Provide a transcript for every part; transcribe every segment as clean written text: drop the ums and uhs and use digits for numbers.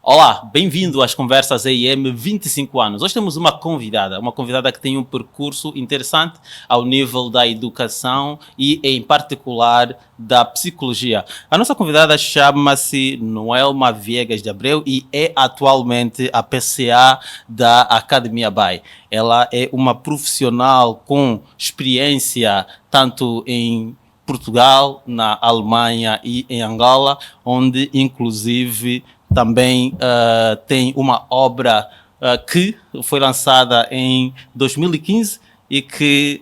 Olá, bem-vindo às Conversas EIM 25 anos. Hoje temos uma convidada que tem um percurso interessante ao nível da educação e, em particular, da psicologia. A nossa convidada chama-se Noelma Viegas de Abreu e é atualmente a PCA da Academia BAE. Ela é uma profissional com experiência tanto em Portugal, na Alemanha e em Angola, onde inclusive também tem uma obra que foi lançada em 2015 e que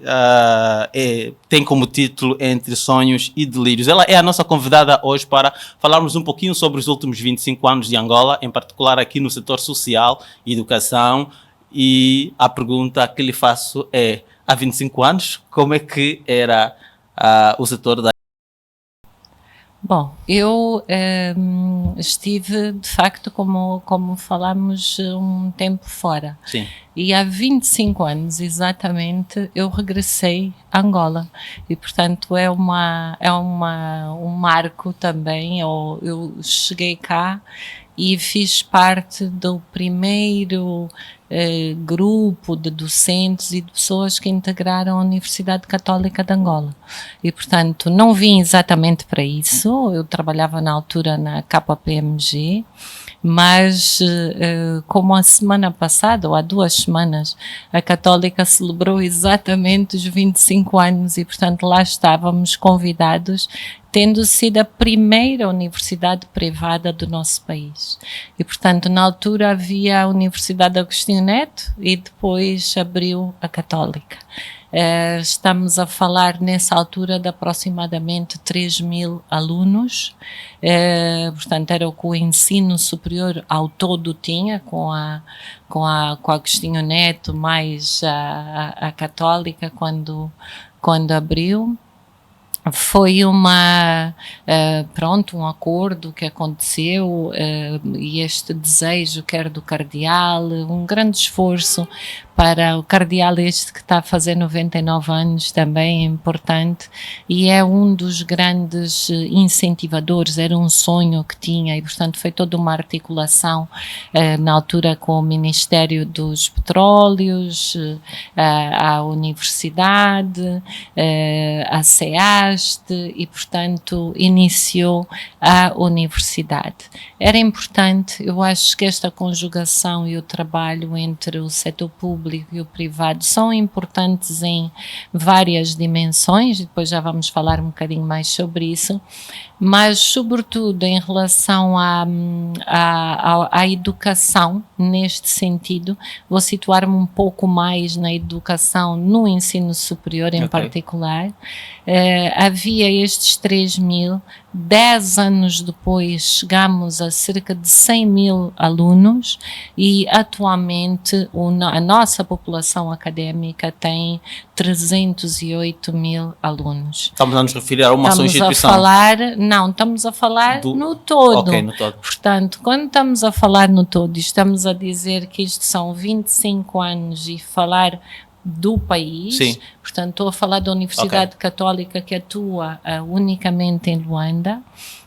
tem como título Entre Sonhos e Delírios. Ela é a nossa convidada hoje para falarmos um pouquinho sobre os últimos 25 anos de Angola, em particular aqui no setor social e educação. E a pergunta que lhe faço é, há 25 anos, como é que era o setor da... Bom, eu estive, de facto, como falámos, um tempo fora. Sim. E há 25 anos, exatamente, eu regressei a Angola. E, portanto, é um marco também. Eu cheguei cá e fiz parte do primeiro grupo de docentes e de pessoas que integraram a Universidade Católica de Angola. E, portanto, não vim exatamente para isso. Eu trabalhava na altura na KPMG, mas como a semana passada, ou há 2 semanas, a Católica celebrou exatamente os 25 anos e, portanto, lá estávamos convidados, tendo sido a primeira universidade privada do nosso país. E, portanto, na altura havia a Universidade Agostinho Neto e depois abriu a Católica. Estamos a falar nessa altura de aproximadamente 3.000 alunos, portanto era o que o ensino superior ao todo tinha, com a Agostinho Neto mais a Católica quando abriu. Foi um acordo que aconteceu e este desejo, quer do cardeal, um grande esforço para o cardeal este que está a fazer 99 anos, também é importante, e é um dos grandes incentivadores, era um sonho que tinha, e portanto foi toda uma articulação na altura com o Ministério dos Petróleos, a Universidade, a CEAST, e portanto iniciou a Universidade. Era importante, eu acho que esta conjugação e o trabalho entre o setor público e o privado são importantes em várias dimensões, e depois já vamos falar um bocadinho mais sobre isso, mas sobretudo em relação à educação, neste sentido, vou situar-me um pouco mais na educação no ensino superior em particular. Havia estes 3.000, 10 anos depois chegamos a cerca de 100.000 alunos e atualmente a nossa população académica tem 308.000 alunos. Estamos a nos referir a uma só instituição? Estamos a falar no todo. Ok, no todo. Portanto, quando estamos a falar no todo, estamos a dizer que isto são 25 anos e falar do país. Sim. Portanto, estou a falar da Universidade Católica que atua unicamente em Luanda,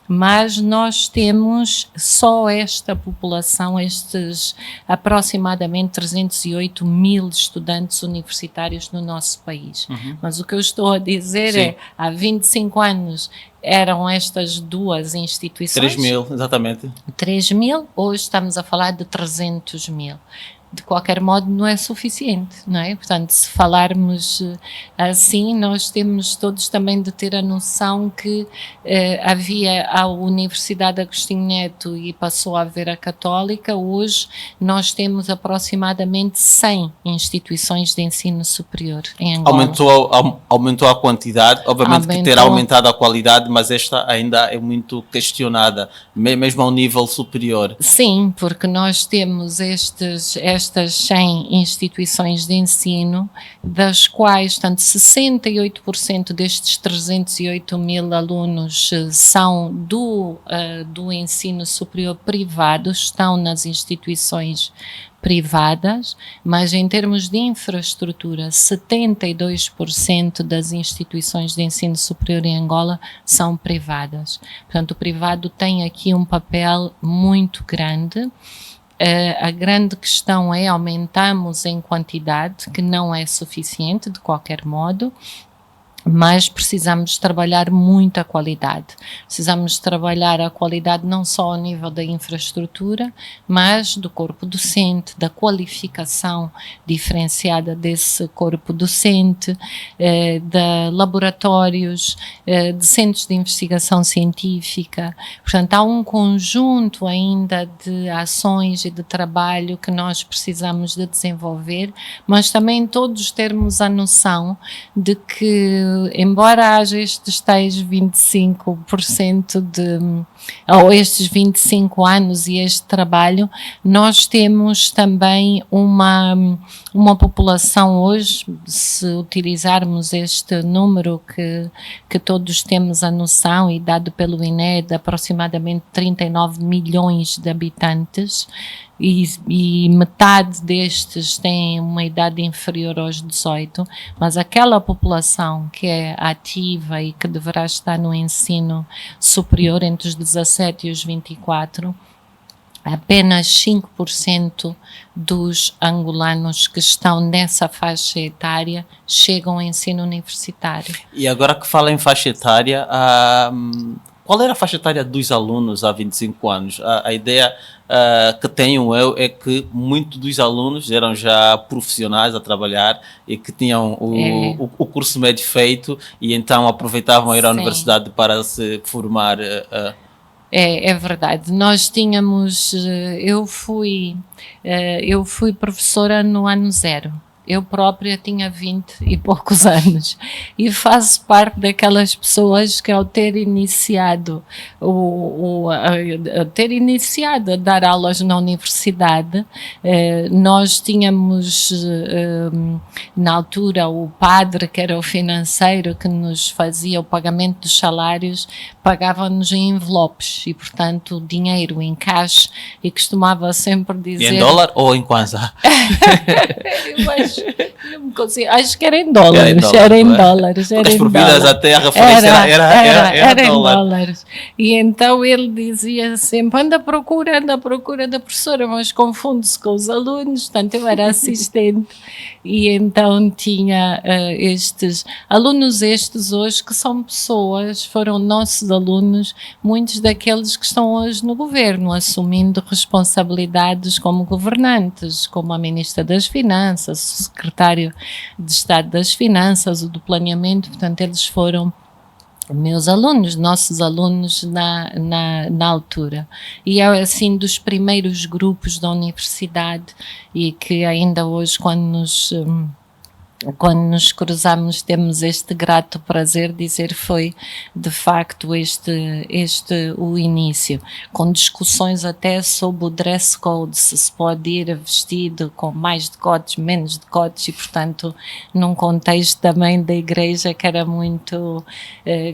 mas nós temos só esta população, estes aproximadamente 308.000 estudantes universitários no nosso país. Mas o que eu estou a dizer é, há 25 anos eram estas 2 instituições. 3.000, exatamente. 3.000, hoje estamos a falar de 300.000. De qualquer modo não é suficiente, não é? Portanto, se falarmos assim, nós temos todos também de ter a noção que havia a Universidade Agostinho Neto e passou a haver a Católica. Hoje nós temos aproximadamente 100 instituições de ensino superior em Angola. Aumentou a quantidade, obviamente que terá aumentado a qualidade, mas esta ainda é muito questionada, mesmo ao nível superior. Sim, porque nós temos estas destas 100 instituições de ensino, das quais, portanto, 68% destes 308 mil alunos são do ensino superior privado, estão nas instituições privadas, mas em termos de infraestrutura, 72% das instituições de ensino superior em Angola são privadas. Portanto, o privado tem aqui um papel muito grande. A grande questão é aumentamos em quantidade, que não é suficiente de qualquer modo, mas precisamos trabalhar muito a qualidade. Precisamos trabalhar a qualidade não só ao nível da infraestrutura, mas do corpo docente, da qualificação diferenciada desse corpo docente, de laboratórios, de centros de investigação científica. Portanto, há um conjunto ainda de ações e de trabalho que nós precisamos de desenvolver, mas também todos termos a noção de que embora haja estes tais 25% ou estes 25 anos e este trabalho, nós temos também uma população hoje, se utilizarmos este número que todos temos a noção e dado pelo INE de aproximadamente 39 milhões de habitantes, e metade destes têm uma idade inferior aos 18, mas aquela população que é ativa e que deverá estar no ensino superior entre os 17 e os 24, apenas 5% dos angolanos que estão nessa faixa etária chegam ao ensino universitário. E agora que fala em faixa etária, qual era a faixa etária dos alunos há 25 anos? A ideia que tenho eu é que muitos dos alunos eram já profissionais a trabalhar e que tinham o curso médio feito e então aproveitavam a ir à universidade para se formar. É verdade. Nós tínhamos, eu fui professora no ano 0. Eu própria tinha 20 e poucos anos e faço parte daquelas pessoas que ao ter iniciado a dar aulas na universidade, nós tínhamos na altura o padre, que era o financeiro, que nos fazia o pagamento dos salários, pagava-nos em envelopes e, portanto, dinheiro em cash, e costumava sempre dizer... E em dólar ou em kwanza? Acho que era em dólares. Era em dólares. Porque as propinas até a referência era em dólares. E então ele dizia sempre: anda à procura da professora, mas confunde-se com os alunos. Portanto, eu era assistente. E então tinha estes alunos, hoje, que são pessoas, foram nossos alunos, muitos daqueles que estão hoje no governo, assumindo responsabilidades como governantes, como a Ministra das Finanças, o Secretário de Estado das Finanças, o do Planeamento. Portanto, eles foram meus alunos, nossos alunos na altura. E é assim dos primeiros grupos da universidade, e que ainda hoje, quando nos cruzamos, temos este grato prazer de dizer foi de facto este o início, com discussões até sobre o dress code, se pode ir vestido com mais decotes, menos decotes, e portanto num contexto também da igreja que era muito,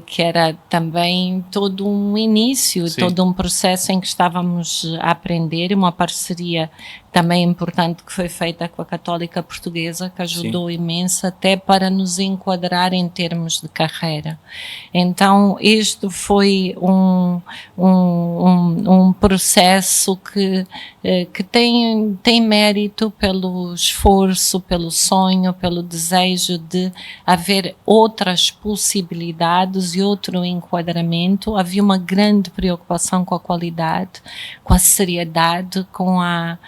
que era também todo um início, sim, todo um processo em que estávamos a aprender, uma parceria também importante que foi feita com a Católica Portuguesa, que ajudou, sim, imenso até para nos enquadrar em termos de carreira. Então este foi um processo que tem mérito pelo esforço, pelo sonho, pelo desejo de haver outras possibilidades e outro enquadramento. Havia uma grande preocupação com a qualidade, com a seriedade, com a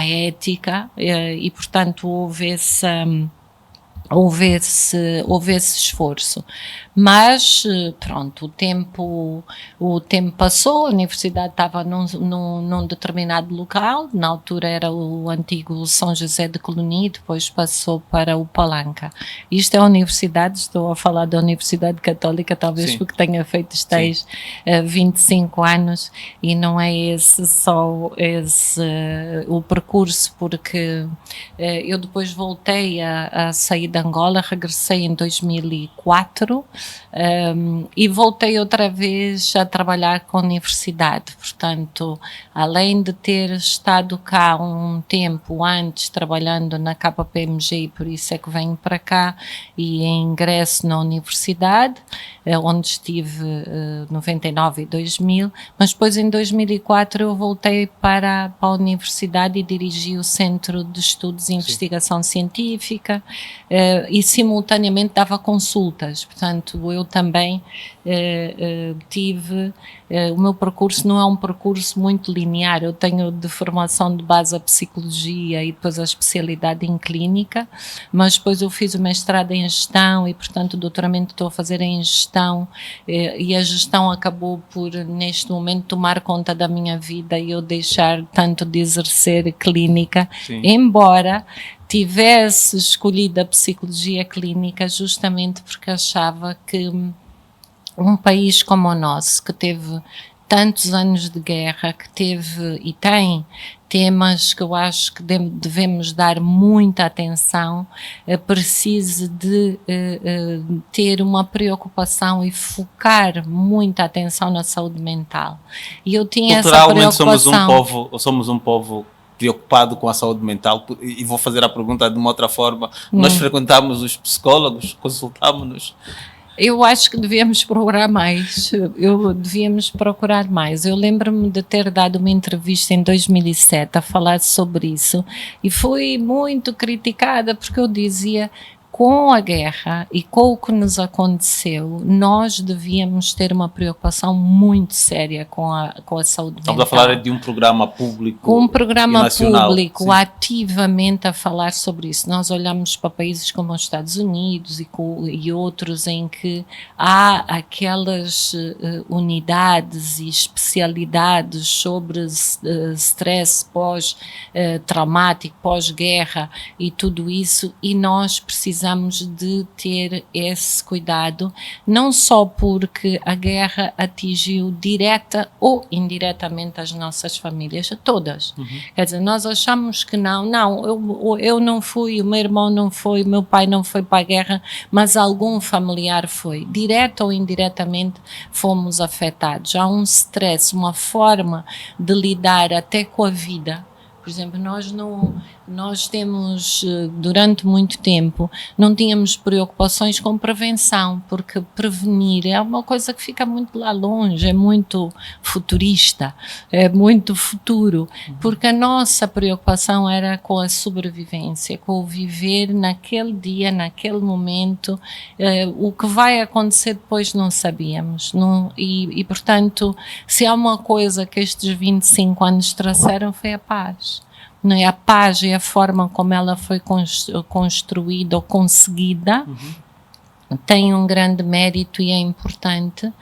ética, e portanto houve esse esforço. Mas, pronto, o tempo passou, a universidade estava num determinado local, na altura era o antigo São José de Colonia, depois passou para o Palanca. Isto é a universidade, estou a falar da Universidade Católica, talvez porque tenha feito os tais 25 anos, e não é esse só o percurso, porque eu depois voltei a sair de Angola, regressei em 2004, e voltei outra vez a trabalhar com a universidade. Portanto, além de ter estado cá um tempo antes trabalhando na KPMG, e por isso é que venho para cá e ingresso na universidade, onde estive 99 e 2000, mas depois em 2004 eu voltei para a universidade e dirigi o Centro de Estudos e Investigação Científica, e simultaneamente dava consultas. Portanto, eu também tive, o meu percurso não é um percurso muito linear. Eu tenho de formação de base a psicologia e depois a especialidade em clínica, mas depois eu fiz o mestrado em gestão e, portanto, o doutoramento estou a fazer em gestão, e a gestão acabou por, neste momento, tomar conta da minha vida e eu deixar tanto de exercer clínica, embora tivesse escolhido a psicologia clínica justamente porque achava que um país como o nosso, que teve tantos anos de guerra, que teve e tem temas que eu acho que devemos dar muita atenção, precise de ter uma preocupação e focar muita atenção na saúde mental. E eu tinha essa preocupação. Somos um povo preocupado com a saúde mental, e vou fazer a pergunta de uma outra forma. Nós frequentamos os psicólogos, consultamos-nos. Eu acho que devíamos procurar mais. Eu lembro-me de ter dado uma entrevista em 2007 a falar sobre isso e fui muito criticada porque eu dizia: com a guerra e com o que nos aconteceu, nós devíamos ter uma preocupação muito séria com a saúde mental. Estamos a falar de um programa público. Um programa nacional, público ativamente a falar sobre isso. Nós olhamos para países como os Estados Unidos e outros em que há aquelas unidades e especialidades sobre stress pós-traumático, pós-guerra e tudo isso, e nós precisamos de ter esse cuidado, não só porque a guerra atingiu direta ou indiretamente as nossas famílias, todas. Quer dizer, nós achamos que eu não fui, o meu irmão não foi, o meu pai não foi para a guerra, mas algum familiar foi. Direta ou indiretamente fomos afetados. Há um stress, uma forma de lidar até com a vida. Por exemplo, nós temos, durante muito tempo, não tínhamos preocupações com prevenção, porque prevenir é uma coisa que fica muito lá longe, é muito futurista, é muito futuro, porque a nossa preocupação era com a sobrevivência, com o viver naquele dia, naquele momento. O que vai acontecer depois não sabíamos, e portanto, se há uma coisa que estes 25 anos trouxeram foi a paz. A paz e a forma como ela foi construída ou conseguida tem um grande mérito e é importante.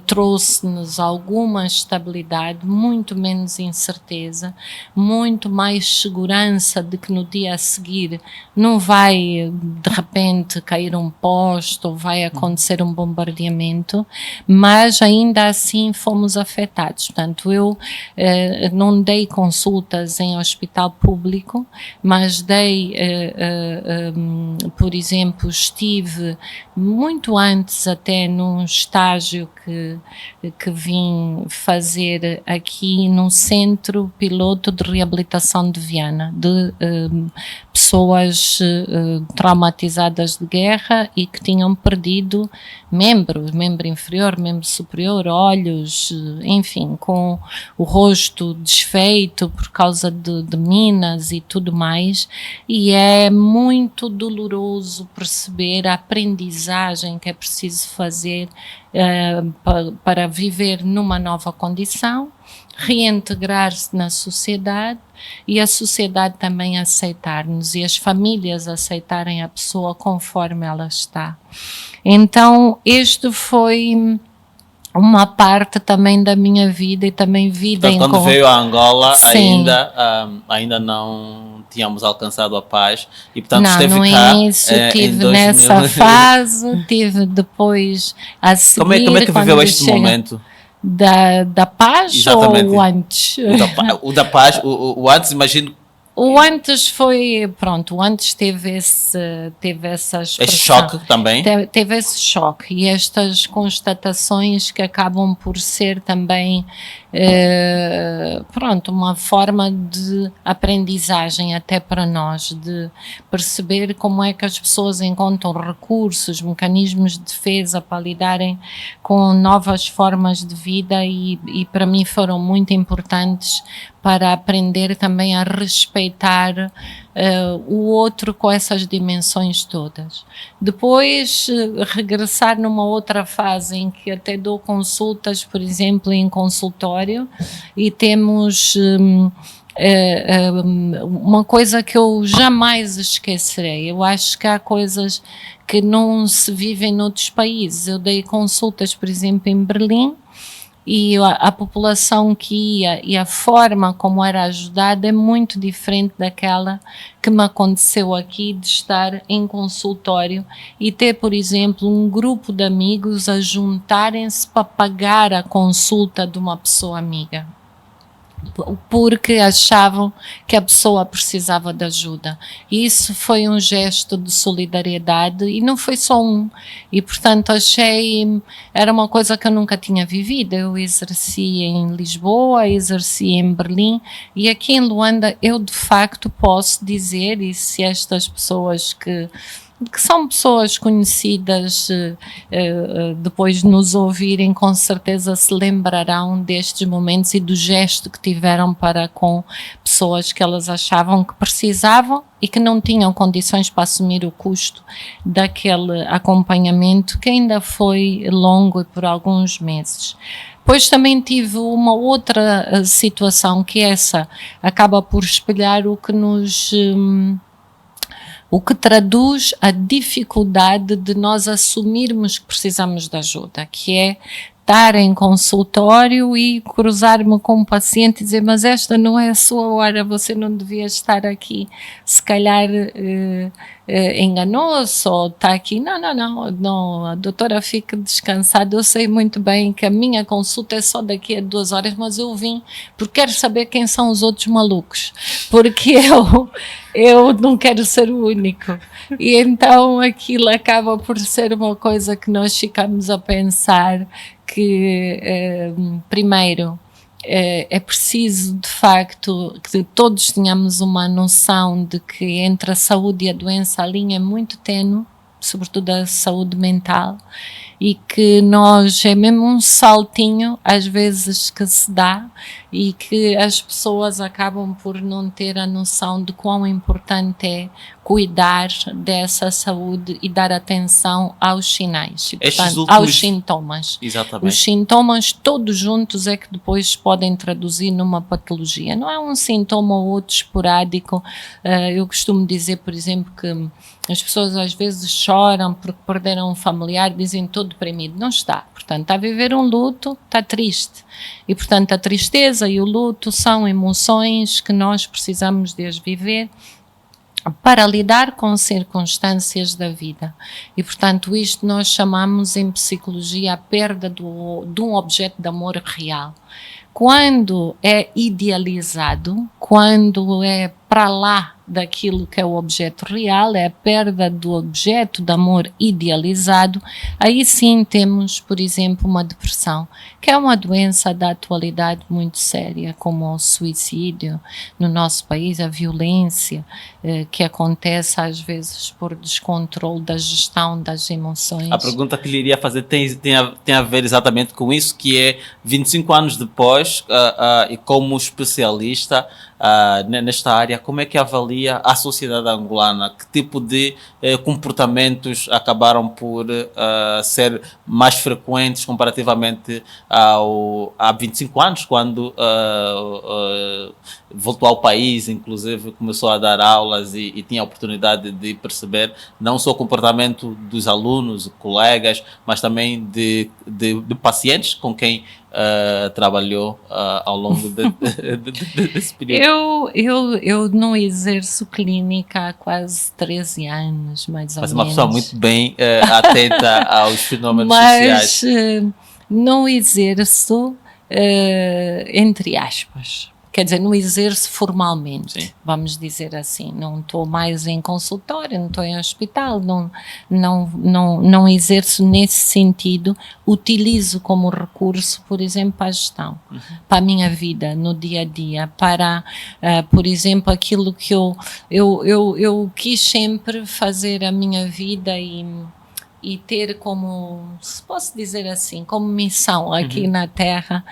Trouxe-nos alguma estabilidade, muito menos incerteza, muito mais segurança de que no dia a seguir não vai de repente cair um poste ou vai acontecer um bombardeamento, mas ainda assim fomos afetados. Portanto, eu não dei consultas em hospital público, mas dei, por exemplo, estive muito antes até num estágio que vim fazer aqui no Centro Piloto de Reabilitação de Viana, de pessoas traumatizadas de guerra e que tinham perdido membro inferior, membro superior, olhos, enfim, com o rosto desfeito por causa de minas e tudo mais, e é muito doloroso perceber a aprendizagem que é preciso fazer para viver numa nova condição, reintegrar-se na sociedade e a sociedade também aceitar-nos e as famílias aceitarem a pessoa conforme ela está. Então, este foi uma parte também da minha vida e também vida em... Quando veio a Angola, ainda não tínhamos alcançado a paz e, portanto, esteve no cá. Início, estive nessa fase, tive depois a seguir... Como é que viveu este momento? Da paz. Exatamente. Ou o antes? O da paz, o antes, imagino. O antes foi, pronto, o antes teve essa expressão. Esse choque também? Teve esse choque e estas constatações que acabam por ser também, pronto, uma forma de aprendizagem até para nós, de perceber como é que as pessoas encontram recursos, mecanismos de defesa para lidarem com novas formas de vida e para mim foram muito importantes para aprender também a respeitar o outro com essas dimensões todas. Depois, regressar numa outra fase em que até dou consultas, por exemplo, em consultório, e temos uma coisa que eu jamais esquecerei. Eu acho que há coisas que não se vivem noutros países. Eu dei consultas, por exemplo, em Berlim, e a população que ia e a forma como era ajudada é muito diferente daquela que me aconteceu aqui, de estar em consultório e ter, por exemplo, um grupo de amigos a juntarem-se para pagar a consulta de uma pessoa amiga, porque achavam que a pessoa precisava de ajuda. E isso foi um gesto de solidariedade e não foi só um. E, portanto, era uma coisa que eu nunca tinha vivido. Eu exerci em Lisboa, exerci em Berlim e aqui em Luanda eu, de facto, posso dizer, e se estas pessoas que são pessoas conhecidas, depois de nos ouvirem, com certeza se lembrarão destes momentos e do gesto que tiveram para com pessoas que elas achavam que precisavam e que não tinham condições para assumir o custo daquele acompanhamento, que ainda foi longo e por alguns meses. Depois também tive uma outra situação, que essa acaba por espelhar o que traduz a dificuldade de nós assumirmos que precisamos de ajuda, que é estar em consultório e cruzar-me com um paciente e dizer, mas esta não é a sua hora, você não devia estar aqui, se calhar enganou-se ou está aqui. Não, a doutora fica descansada, eu sei muito bem que a minha consulta é só daqui a 2 horas, mas eu vim porque quero saber quem são os outros malucos, porque eu não quero ser o único. E então aquilo acaba por ser uma coisa que nós ficamos a pensar que, primeiro, é preciso, de facto, que todos tenhamos uma noção de que entre a saúde e a doença a linha é muito tênue, sobretudo a saúde mental, e que nós, é mesmo um saltinho, às vezes, que se dá e que as pessoas acabam por não ter a noção de quão importante é cuidar dessa saúde e dar atenção aos sinais, e, portanto, aos sintomas. Exatamente. Os sintomas todos juntos é que depois podem traduzir numa patologia. Não é um sintoma ou outro esporádico. Eu costumo dizer, por exemplo, que as pessoas às vezes choram porque perderam um familiar, dizem estou deprimido. Não está. Portanto, está a viver um luto, está triste. E, portanto, a tristeza e o luto são emoções que nós precisamos de as viver para lidar com circunstâncias da vida. E, portanto, isto nós chamamos em psicologia a perda de um objeto de amor real. Quando é idealizado, quando é para lá daquilo que é o objeto real, é a perda do objeto de amor idealizado, aí sim temos, por exemplo, uma depressão, que é uma doença da atualidade muito séria, como o suicídio no nosso país, a violência que acontece às vezes por descontrole da gestão das emoções. A pergunta que lhe iria fazer tem a ver exatamente com isso, que é 25 anos depois, e como especialista nesta área, como é que avalia a sociedade angolana? Que tipo de comportamentos acabaram por ser mais frequentes comparativamente há 25 anos, quando voltou ao país, inclusive começou a dar aulas e tinha a oportunidade de perceber não só o comportamento dos alunos, colegas, mas também de pacientes com quem trabalhou ao longo desse período? Eu não exerço clínica há quase 13 anos, mais ou Mas é menos. uma pessoa muito bem atenta aos fenômenos Mas sociais. não exerço, entre aspas. Quer dizer, não exerço formalmente, Sim. vamos dizer assim. Não estou mais em consultório, não estou em hospital, não exerço nesse sentido. Utilizo como recurso, por exemplo, para a gestão, para a minha vida no dia a dia, para, por exemplo, aquilo que eu quis sempre fazer a minha vida e ter como, se posso dizer assim, como missão aqui na Terra,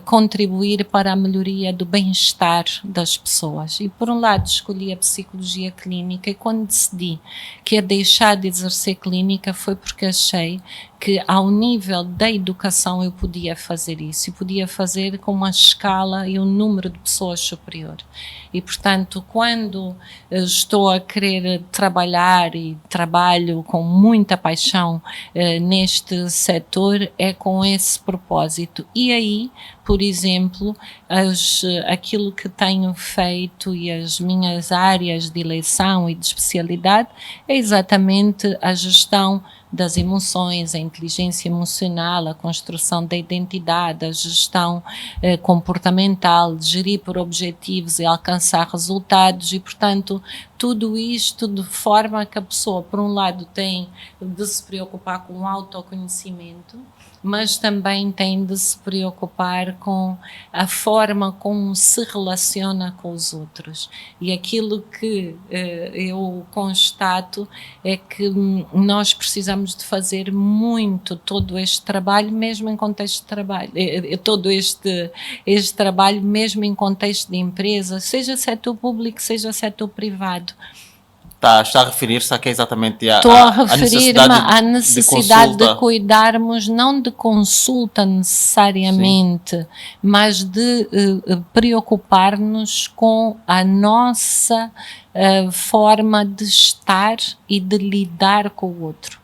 contribuir para a melhoria do bem-estar das pessoas. E por um lado escolhi a psicologia clínica, e quando decidi que ia deixar de exercer clínica foi porque achei que ao nível da educação eu podia fazer isso, e podia fazer com uma escala e um número de pessoas superior. E portanto, quando estou a querer trabalhar, e trabalho com muita paixão neste setor, é com esse propósito. E aí, por exemplo, aquilo que tenho feito e as minhas áreas de eleição e de especialidade é exatamente a gestão das emoções, a inteligência emocional, a construção da identidade, a gestão comportamental, de gerir por objetivos e alcançar resultados. E, portanto, tudo isto de forma que a pessoa, por um lado, tem de se preocupar com o autoconhecimento, mas também tem de se preocupar com a forma como se relaciona com os outros. E aquilo que eu constato é que nós precisamos de fazer muito todo este trabalho, mesmo em contexto de trabalho, todo este trabalho mesmo em contexto de empresa, seja setor público, seja setor privado. Está a referir-se a que é exatamente Estou a referir-me à necessidade de de cuidarmos, não de consulta necessariamente, sim, mas de preocupar-nos com a nossa forma de estar e de lidar com o outro.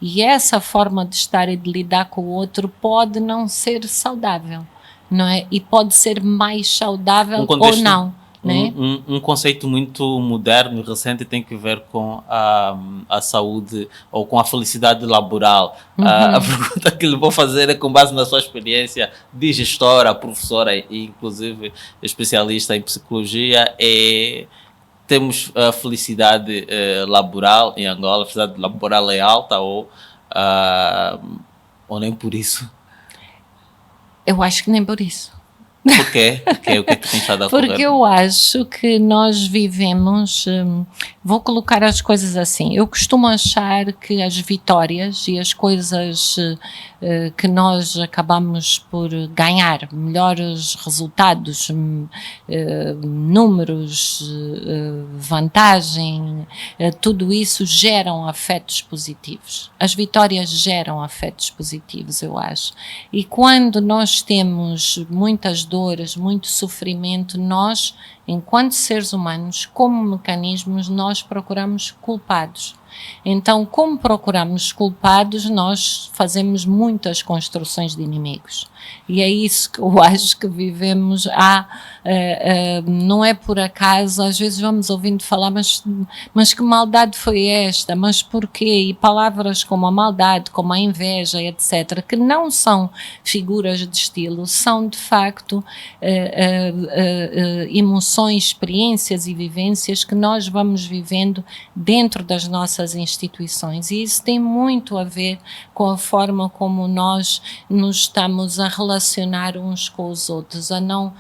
E essa forma de estar e de lidar com o outro pode não ser saudável, não é? E pode ser mais saudável ou não. Um conceito muito moderno e recente tem que ver com a saúde ou com a felicidade laboral. A pergunta que lhe vou fazer é com base na sua experiência de gestora, professora e inclusive especialista em psicologia. Temos a felicidade laboral em Angola? A felicidade laboral é alta ou nem por isso? Eu acho que nem por isso. Por quê? O que é que tem estado a ocorrer? Porque eu acho que nós vivemos, vou colocar as coisas assim, eu costumo achar que as vitórias e as coisas que nós acabamos por ganhar, melhores resultados, números, vantagem, tudo isso geram afetos positivos. As vitórias geram afetos positivos, eu acho. E quando nós temos muitas dores, muito sofrimento, nós, enquanto seres humanos, como mecanismos, nós procuramos culpados. Então, como procuramos culpados, nós fazemos muitas construções de inimigos. E é isso que eu acho que vivemos. Não é por acaso, às vezes vamos ouvindo falar, mas que maldade foi esta? Mas porquê? E palavras como a maldade, como a inveja, etc., que não são figuras de estilo, são de facto emoções, experiências e vivências que nós vamos vivendo dentro das nossas nossas instituições, e isso tem muito a ver com a forma como nós nos estamos a relacionar uns com os outros, a não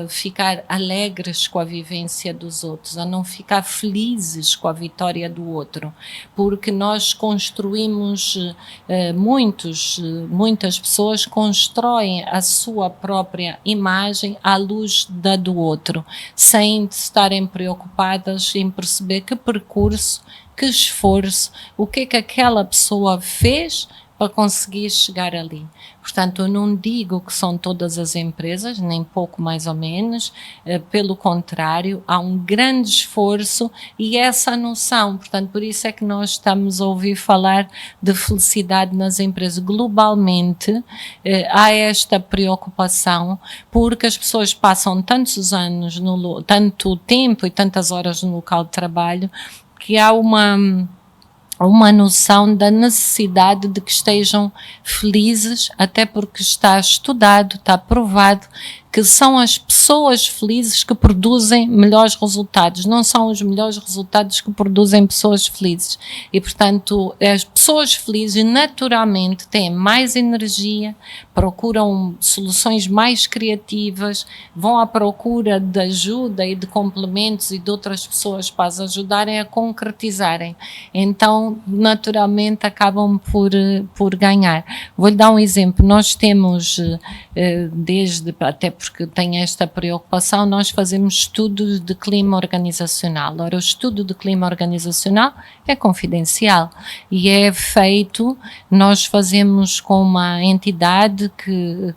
ficar alegres com a vivência dos outros, a não ficar felizes com a vitória do outro, porque nós construímos, muitas pessoas constroem a sua própria imagem à luz da do outro, sem estarem preocupadas em perceber que percurso, que esforço, o que é que aquela pessoa fez para conseguir chegar ali. Portanto, eu não digo que são todas as empresas, nem pouco mais ou menos, pelo contrário, há um grande esforço e essa noção, portanto, por isso é que nós estamos a ouvir falar de felicidade nas empresas. Globalmente, há esta preocupação, porque as pessoas passam tantos anos, tanto tempo e tantas horas no local de trabalho, que há uma noção da necessidade de que estejam felizes, até porque está estudado, está provado que são as pessoas felizes que produzem melhores resultados, não são os melhores resultados que produzem pessoas felizes. E, portanto, as pessoas felizes naturalmente têm mais energia, procuram soluções mais criativas, vão à procura de ajuda e de complementos e de outras pessoas para as ajudarem a concretizarem. Então, naturalmente, acabam por ganhar. Vou-lhe dar um exemplo. Nós temos, até porque tem esta preocupação, nós fazemos estudos de clima organizacional. Ora, o estudo de clima organizacional é confidencial e é feito, nós fazemos com uma entidade que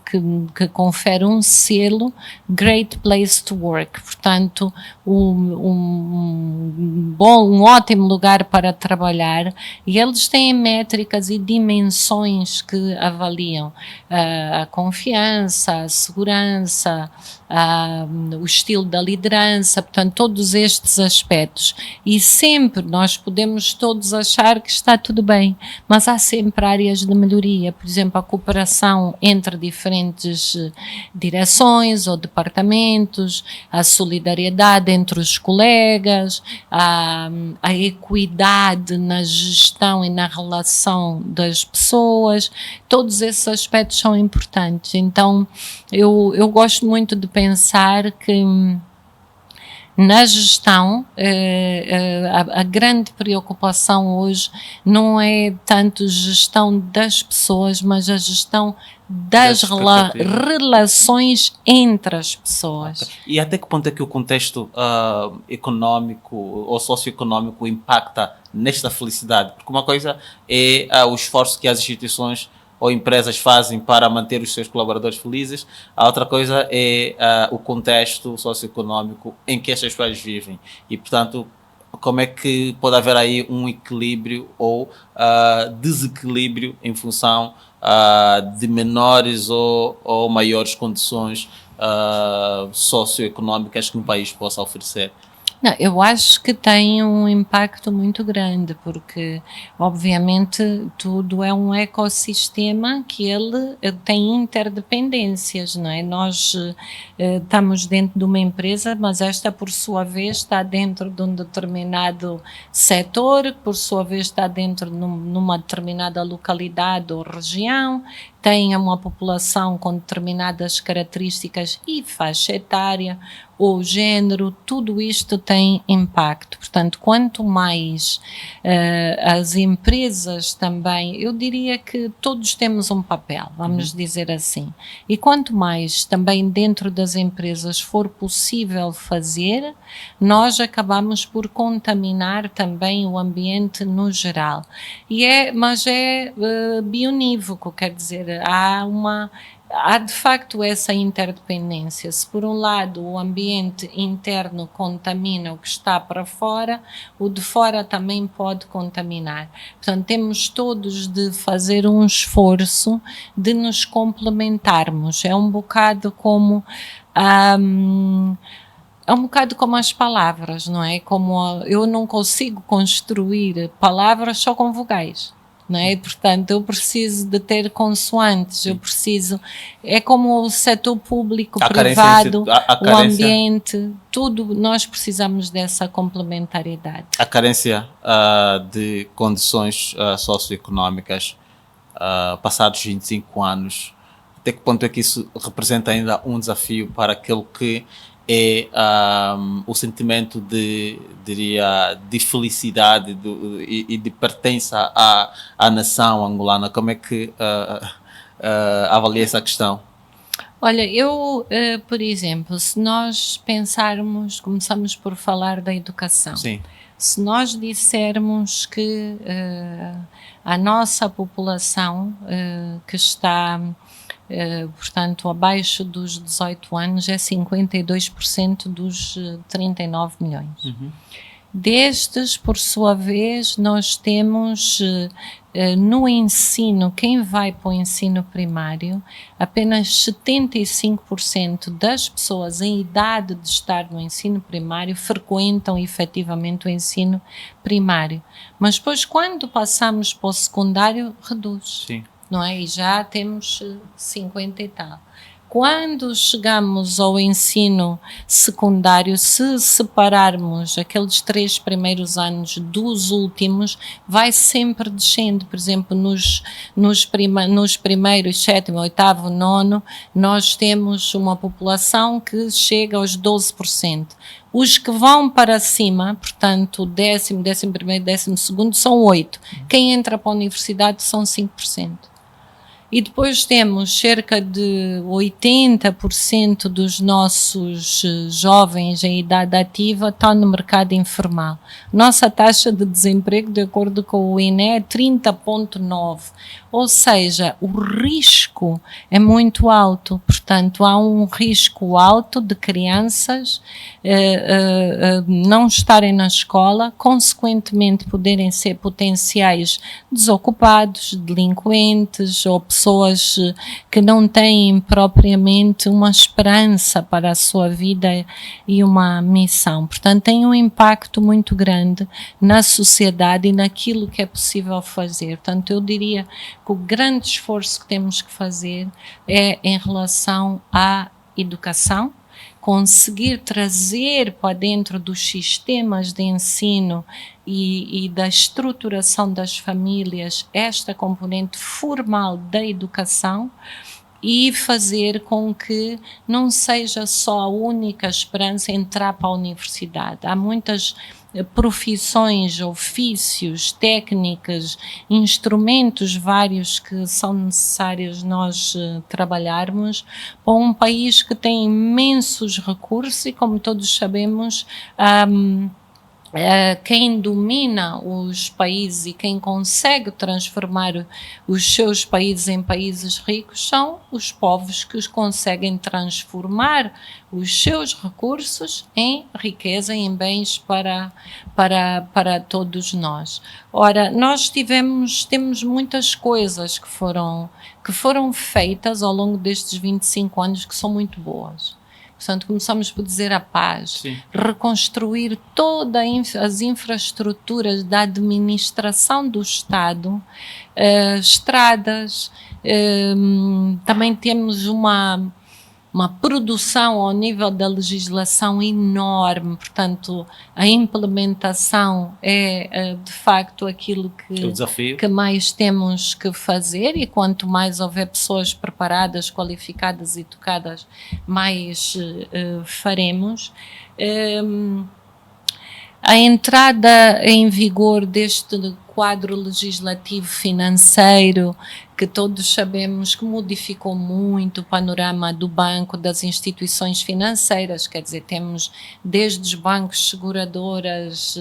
confere um selo Great Place to Work, portanto, um ótimo lugar para trabalhar, e eles têm métricas e dimensões que avaliam a confiança, a segurança, o estilo da liderança, portanto, todos estes aspectos. E sempre nós podemos todos achar que está tudo bem, mas há sempre áreas de melhoria, por exemplo, a cooperação entre diferentes direções ou departamentos, a solidariedade entre os colegas, a equidade na gestão e na relação das pessoas, todos esses aspectos são importantes. Então, eu gosto muito de pensar que na gestão, a grande preocupação hoje não é tanto gestão das pessoas, mas a gestão das relações entre as pessoas. Okay. E até que ponto é que o contexto econômico ou socioeconômico impacta nesta felicidade? Porque uma coisa é o esforço que as instituições ou empresas fazem para manter os seus colaboradores felizes, a outra coisa é o contexto socioeconômico em que estas pessoas vivem. E, portanto, como é que pode haver aí um equilíbrio ou desequilíbrio em função de menores ou maiores condições socioeconómicas que um país possa oferecer? Não, eu acho que tem um impacto muito grande, porque obviamente tudo é um ecossistema que ele tem interdependências, não é? Nós estamos dentro de uma empresa, mas esta por sua vez está dentro de um determinado setor, por sua vez está dentro numa determinada localidade ou região, tem uma população com determinadas características e faixa etária ou género, tudo isto tem impacto. Portanto, quanto mais as empresas também, eu diria que todos temos um papel, vamos dizer assim, e quanto mais também dentro das empresas for possível fazer, nós acabamos por contaminar também o ambiente no geral. Mas é bionívoco, quer dizer, há de facto essa interdependência. Se por um lado o ambiente interno contamina o que está para fora, o de fora também pode contaminar. Portanto, temos todos de fazer um esforço de nos complementarmos. É um bocado como as palavras, não é? Eu não consigo construir palavras só com vogais. não é? Portanto, eu preciso de ter consoantes, eu preciso... É como o setor público, privado, o ambiente, tudo, nós precisamos dessa complementariedade. A carência de condições socioeconómicas passados 25 anos, até que ponto é que isso representa ainda um desafio para aquele que é o sentimento de, diria, de felicidade e de pertença à nação angolana? Como é que avalia essa questão? Olha, eu, por exemplo, se nós pensarmos, começamos por falar da educação. Sim. Se nós dissermos que a nossa população que está, portanto, abaixo dos 18 anos é 52% dos 39 milhões. Uhum. Destes, por sua vez, nós temos no ensino, quem vai para o ensino primário, apenas 75% das pessoas em idade de estar no ensino primário frequentam efetivamente o ensino primário. Mas depois, quando passamos para o secundário, reduz. Sim. Não é? E já temos 50 e tal. Quando chegamos ao ensino secundário, se separarmos aqueles 3 primeiros anos dos últimos, vai sempre descendo. Por exemplo, nos primeiros, 7º, 8º, 9º, nós temos uma população que chega aos 12%. Os que vão para cima, portanto, 10º, 11º, 12º, são 8%. Quem entra para a universidade são 5%. E depois temos cerca de 80% dos nossos jovens em idade ativa estão no mercado informal. Nossa taxa de desemprego, de acordo com o INE, é 30,9%. Ou seja, o risco é muito alto. Portanto, há um risco alto de crianças não estarem na escola, consequentemente poderem ser potenciais desocupados, delinquentes ou pessoas que não têm propriamente uma esperança para a sua vida e uma missão. Portanto, tem um impacto muito grande na sociedade e naquilo que é possível fazer. Portanto, eu diria que o grande esforço que temos que fazer é em relação à educação, conseguir trazer para dentro dos sistemas de ensino e da estruturação das famílias esta componente formal da educação e fazer com que não seja só a única esperança entrar para a universidade. Há muitas profissões, ofícios, técnicas, instrumentos vários que são necessários nós trabalharmos para um país que tem imensos recursos e, como todos sabemos, quem domina os países e quem consegue transformar os seus países em países ricos são os povos que os conseguem transformar os seus recursos em riqueza, em bens para todos nós. Ora, nós temos muitas coisas que foram feitas ao longo destes 25 anos que são muito boas. Portanto, começamos por dizer a paz, sim, reconstruir todas as infraestruturas da administração do Estado, estradas, também temos uma produção ao nível da legislação enorme, portanto, a implementação é de facto aquilo que mais temos que fazer e quanto mais houver pessoas preparadas, qualificadas e educadas, mais faremos. A entrada em vigor deste quadro legislativo financeiro, que todos sabemos que modificou muito o panorama do banco, das instituições financeiras, quer dizer, temos desde os bancos, seguradoras,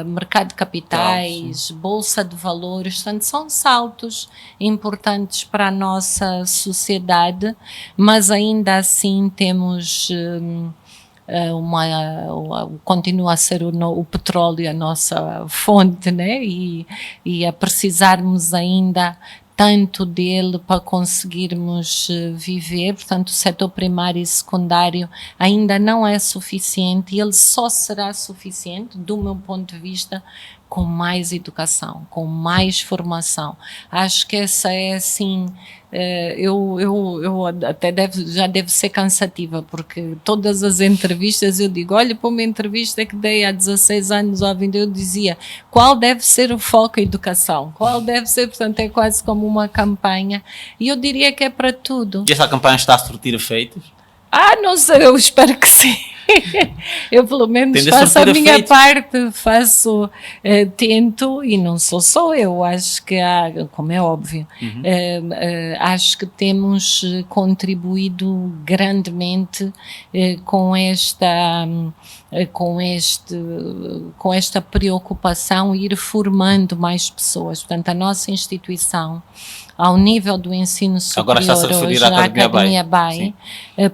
mercado de capitais, bolsa de valores, portanto são saltos importantes para a nossa sociedade, mas ainda assim temos... continua a ser o petróleo a nossa fonte, né? E a precisarmos ainda tanto dele para conseguirmos viver. Portanto, o setor primário e secundário ainda não é suficiente e ele só será suficiente, do meu ponto de vista, com mais educação, com mais formação. Acho que essa é assim, eu até já deve ser cansativa, porque todas as entrevistas eu digo, olha, para uma entrevista que dei há 16 anos ao Vindo, eu dizia, qual deve ser o foco? A educação. Qual deve ser? Portanto, é quase como uma campanha. E eu diria que é para tudo. E essa campanha está a surtir efeitos? Não sei, eu espero que sim. Eu pelo menos faço a minha parte, tento, e não sou só eu, acho que há, como é óbvio, acho que temos contribuído grandemente com esta preocupação, ir formando mais pessoas. Portanto, a nossa instituição, ao nível do ensino superior, agora está-se a referir à Academia BAE,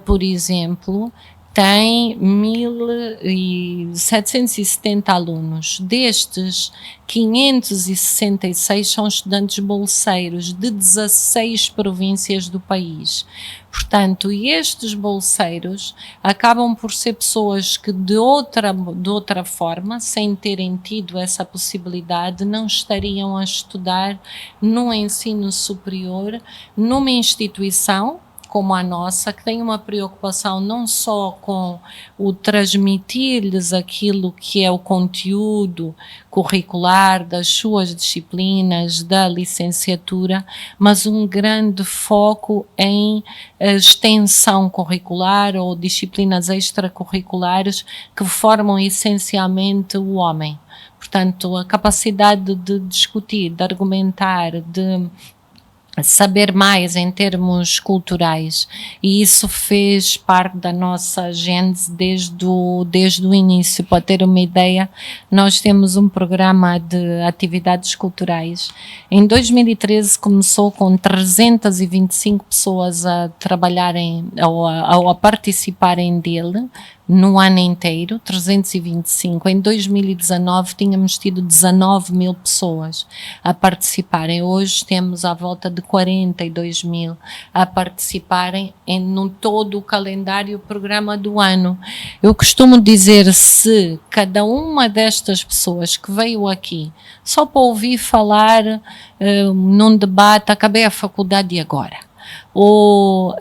por exemplo, tem 1.770 alunos. Destes, 566 são estudantes bolseiros de 16 províncias do país. Portanto, estes bolseiros acabam por ser pessoas que de outra forma, sem terem tido essa possibilidade, não estariam a estudar no ensino superior, numa instituição como a nossa, que tem uma preocupação não só com o transmitir-lhes aquilo que é o conteúdo curricular das suas disciplinas, da licenciatura, mas um grande foco em extensão curricular ou disciplinas extracurriculares que formam essencialmente o homem. Portanto, a capacidade de discutir, de argumentar, de saber mais em termos culturais, e isso fez parte da nossa gênese desde o início. Para ter uma ideia, nós temos um programa de atividades culturais. Em 2013 começou com 325 pessoas a trabalharem ou a participarem dele, no ano inteiro, 325. Em 2019 tínhamos tido 19 mil pessoas a participarem. Hoje temos à volta de 42 mil a participarem no todo o calendário, o programa do ano. Eu costumo dizer, se cada uma destas pessoas que veio aqui só para ouvir falar num debate, acabei a faculdade e agora? Ou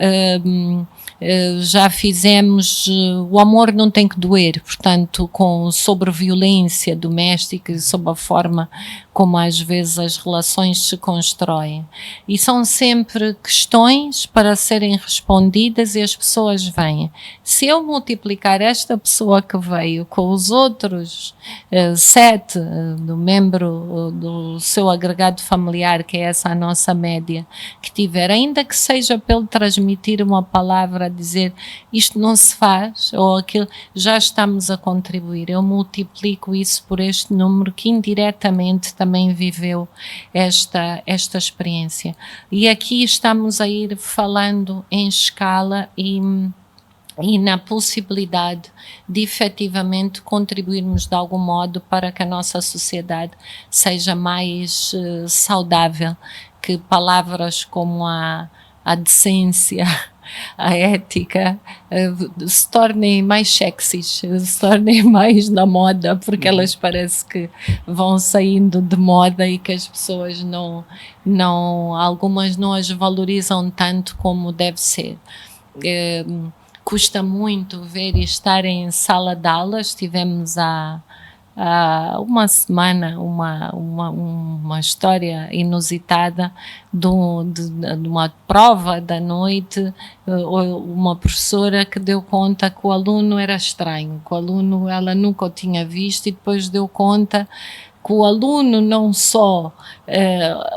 já fizemos O Amor Não Tem Que Doer, portanto, sobre violência doméstica e sobre a forma como às vezes as relações se constroem. E são sempre questões para serem respondidas e as pessoas vêm. Se eu multiplicar esta pessoa que veio com os outros 7 do membro do seu agregado familiar, que é essa a nossa média, que tiver, ainda que seja pelo transmitir uma palavra, dizer isto não se faz, ou aquilo, já estamos a contribuir. Eu multiplico isso por este número que indiretamente também viveu esta experiência. E aqui estamos a ir falando em escala e na possibilidade de efetivamente contribuirmos de algum modo para que a nossa sociedade seja mais saudável, que palavras como a decência, a ética se tornem mais sexys, se tornem mais na moda, porque elas parece que vão saindo de moda e que as pessoas algumas não as valorizam tanto como deve ser. Custa muito ver e estar em sala de aulas. Tivemos há uma semana uma história inusitada de uma prova da noite, uma professora que deu conta que o aluno era estranho, que o aluno ela nunca o tinha visto, e depois deu conta que o aluno não só,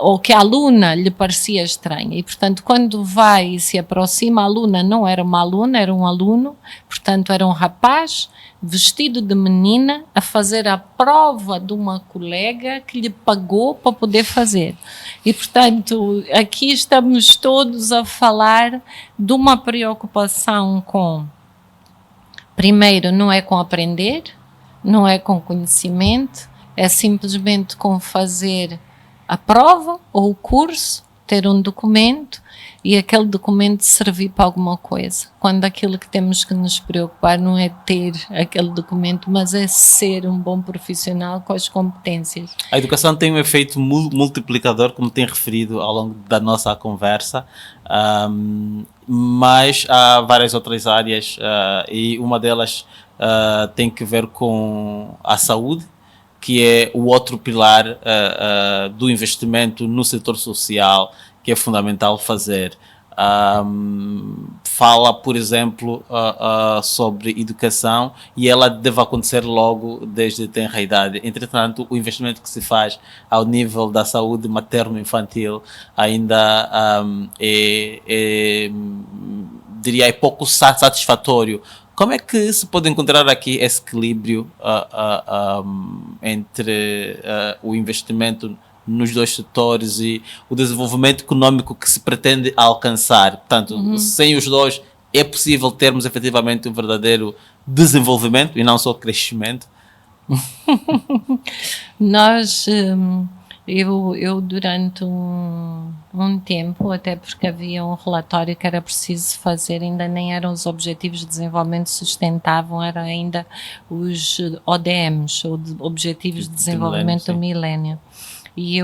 ou que a aluna lhe parecia estranha, e portanto quando vai e se aproxima, a aluna não era uma aluna, era um aluno, portanto era um rapaz vestido de menina a fazer a prova de uma colega que lhe pagou para poder fazer. E portanto aqui estamos todos a falar de uma preocupação com, primeiro, não é com aprender, não é com conhecimento, é simplesmente com fazer a prova ou o curso ter um documento e aquele documento servir para alguma coisa. Quando aquilo que temos que nos preocupar não é ter aquele documento, mas é ser um bom profissional com as competências. A educação tem um efeito multiplicador, como tem referido ao longo da nossa conversa, mas há várias outras áreas e uma delas tem que ver com a saúde, que é o outro pilar do investimento no setor social, que é fundamental fazer. Fala, por exemplo, sobre educação e ela deve acontecer logo desde tenra idade. Entretanto, o investimento que se faz ao nível da saúde materno-infantil ainda diria, é pouco satisfatório. Como é que se pode encontrar aqui esse equilíbrio entre o investimento nos dois setores e o desenvolvimento econômico que se pretende alcançar? Portanto, sem os dois é possível termos efetivamente um verdadeiro desenvolvimento e não só crescimento? Nós, eu durante um tempo, até porque havia um relatório que era preciso fazer, ainda nem eram os Objetivos de Desenvolvimento Sustentável, eram ainda os ODMs, ou Objetivos de Desenvolvimento do Milénio. E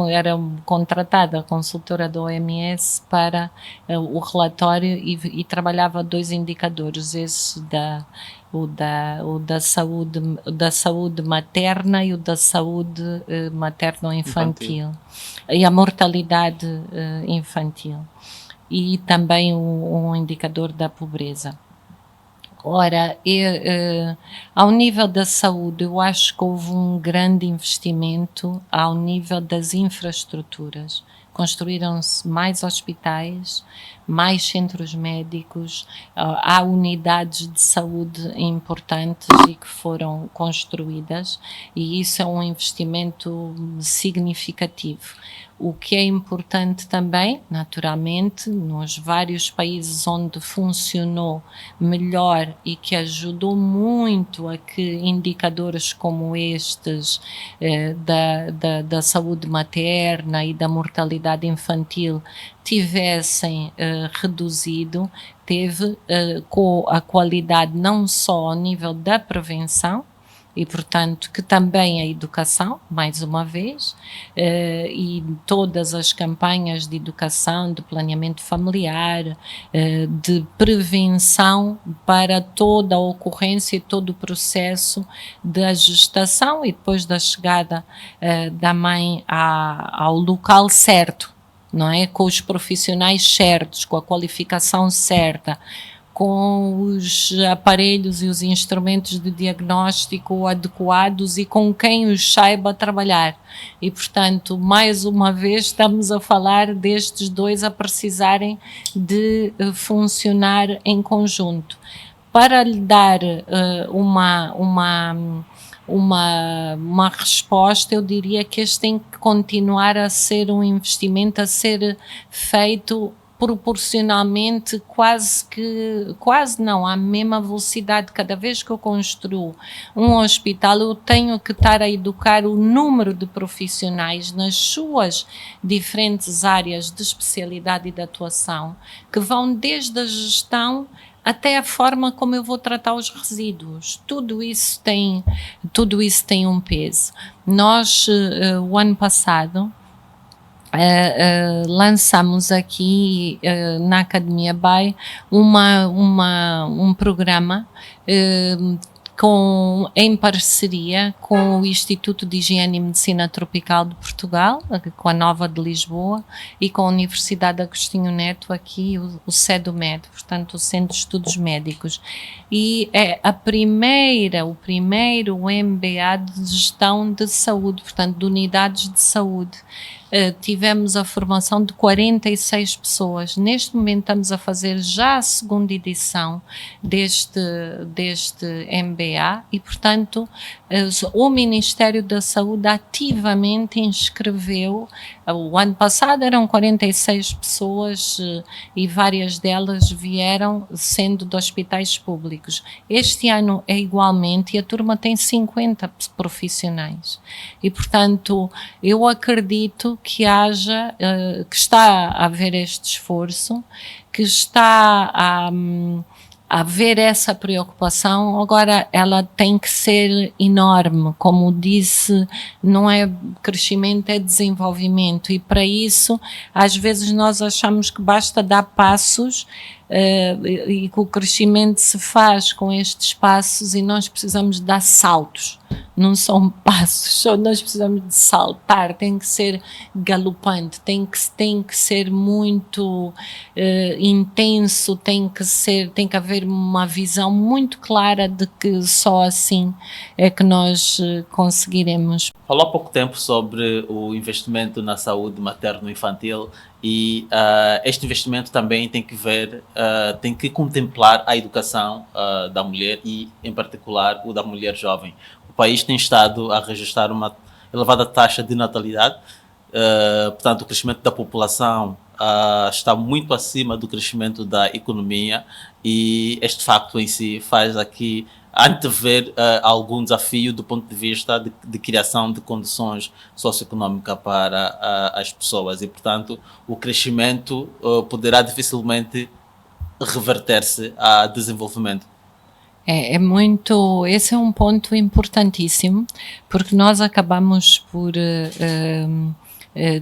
era contratada consultora da OMS para o relatório e trabalhava 2 indicadores, esse o da saúde materna e o da saúde materno-infantil e a mortalidade infantil, e também um indicador da pobreza. Ora, ao nível da saúde, eu acho que houve um grande investimento ao nível das infraestruturas. Construíram-se mais hospitais, mais centros médicos, há unidades de saúde importantes e que foram construídas, e isso é um investimento significativo. O que é importante também, naturalmente, nos vários países onde funcionou melhor e que ajudou muito a que indicadores como estes da saúde materna e da mortalidade infantil tivessem reduzido, teve com a qualidade não só ao nível da prevenção, e, portanto, que também a educação, mais uma vez, e todas as campanhas de educação, de planeamento familiar, de prevenção para toda a ocorrência e todo o processo da gestação e depois da chegada da mãe ao local certo, não é? Com os profissionais certos, com a qualificação certa, com os aparelhos e os instrumentos de diagnóstico adequados e com quem os saiba trabalhar. E, portanto, mais uma vez estamos a falar destes dois a precisarem de funcionar em conjunto. Para lhe dar uma resposta, eu diria que este tem que continuar a ser um investimento a ser feito proporcionalmente, quase não, à mesma velocidade. Cada vez que eu construo um hospital, eu tenho que estar a educar o número de profissionais nas suas diferentes áreas de especialidade e de atuação, que vão desde a gestão até a forma como eu vou tratar os resíduos. Tudo isso tem um peso. Nós, o ano passado, lançamos aqui na Academia BAE um programa em parceria com o Instituto de Higiene e Medicina Tropical de Portugal, com a Nova de Lisboa, e com a Universidade Agostinho Neto, aqui o CEDUMED, portanto o Centro de Estudos Médicos, e é o primeiro MBA de Gestão de Saúde, portanto de unidades de saúde. Tivemos a formação de 46 pessoas. Neste momento estamos a fazer já a segunda edição deste MBA e, portanto, o Ministério da Saúde ativamente inscreveu O ano passado eram 46 pessoas e várias delas vieram sendo de hospitais públicos. Este ano é igualmente e a turma tem 50 profissionais. E, portanto, eu acredito que que está a haver este esforço, que está a haver essa preocupação. Agora ela tem que ser enorme, como disse, não é crescimento, é desenvolvimento, e para isso às vezes nós achamos que basta dar passos e que o crescimento se faz com estes passos, e nós precisamos dar saltos, não são passos, só nós precisamos de saltar, tem que ser galopante, tem que ser muito intenso, tem que haver uma visão muito clara de que só assim é que nós conseguiremos. Falou há pouco tempo sobre o investimento na saúde materno-infantil e este investimento também tem que ver, tem que contemplar a educação da mulher e, em particular, o da mulher jovem. O país tem estado a registrar uma elevada taxa de natalidade, portanto, o crescimento da população está muito acima do crescimento da economia, e este facto em si faz aqui antever algum desafio do ponto de vista de criação de condições socioeconómicas para as pessoas, e, portanto, o crescimento poderá dificilmente reverter-se a desenvolvimento. Esse é um ponto importantíssimo, porque nós acabamos por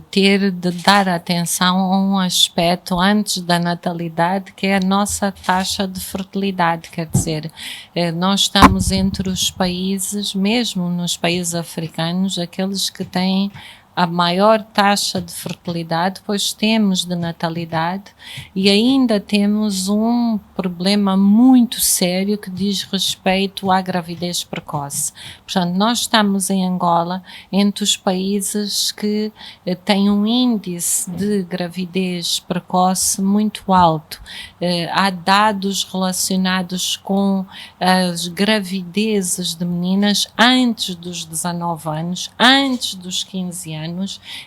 ter de dar atenção a um aspecto antes da natalidade, que é a nossa taxa de fertilidade. Quer dizer, nós estamos entre os países, mesmo nos países africanos, aqueles que têm a maior taxa de fertilidade, pois temos de natalidade, e ainda temos um problema muito sério que diz respeito à gravidez precoce. Portanto, nós estamos em Angola entre os países que têm um índice de gravidez precoce muito alto. Há dados relacionados com as gravidezes de meninas antes dos 19 anos, antes dos 15 anos,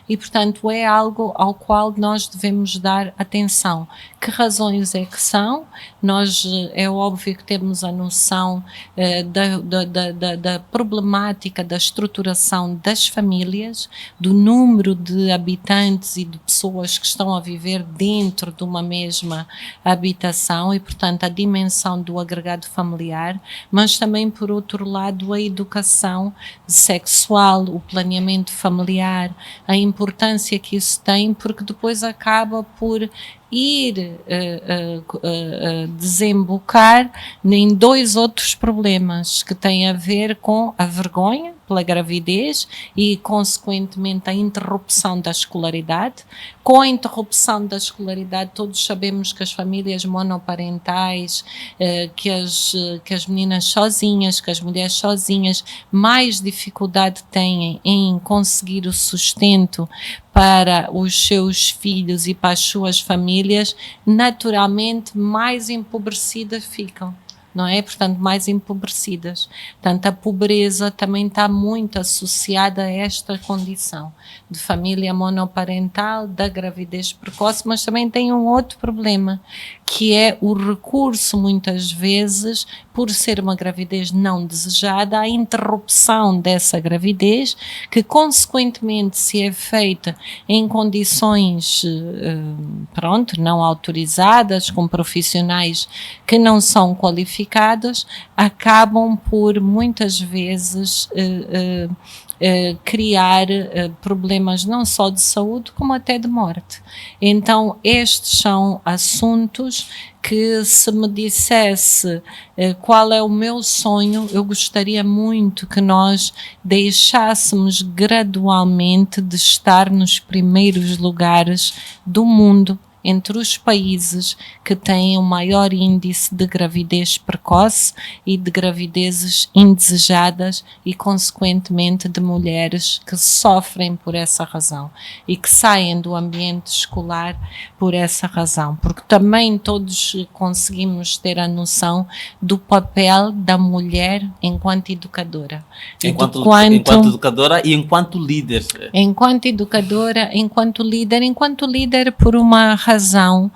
e, portanto, é algo ao qual nós devemos dar atenção. Que razões é que são? Nós, é óbvio que temos a noção da problemática da estruturação das famílias, do número de habitantes e de pessoas que estão a viver dentro de uma mesma habitação, e, portanto, a dimensão do agregado familiar, mas também, por outro lado, a educação sexual, o planeamento familiar, a importância que isso tem, porque depois acaba por ir desembocar em dois outros problemas que têm a ver com a vergonha pela gravidez e, consequentemente, a interrupção da escolaridade. Com a interrupção da escolaridade, todos sabemos que as famílias monoparentais, que as meninas sozinhas, que as mulheres sozinhas, mais dificuldade têm em conseguir o sustento para os seus filhos e para as suas famílias, naturalmente mais empobrecidas ficam, não é? Portanto, mais empobrecidas. Portanto, a pobreza também está muito associada a esta condição de família monoparental, da gravidez precoce, mas também tem um outro problema, que é o recurso, muitas vezes, por ser uma gravidez não desejada, à interrupção dessa gravidez, que consequentemente, se é feita em condições não autorizadas, com profissionais que não são qualificados, acabam por muitas vezes criar problemas não só de saúde, como até de morte. Então, estes são assuntos que, se me dissesse qual é o meu sonho, eu gostaria muito que nós deixássemos gradualmente de estar nos primeiros lugares do mundo entre os países que têm o maior índice de gravidez precoce e de gravidezes indesejadas e, consequentemente, de mulheres que sofrem por essa razão e que saem do ambiente escolar por essa razão, porque também todos conseguimos ter a noção do papel da mulher enquanto educadora. Enquanto educadora e enquanto líder. Enquanto educadora, enquanto líder por uma razão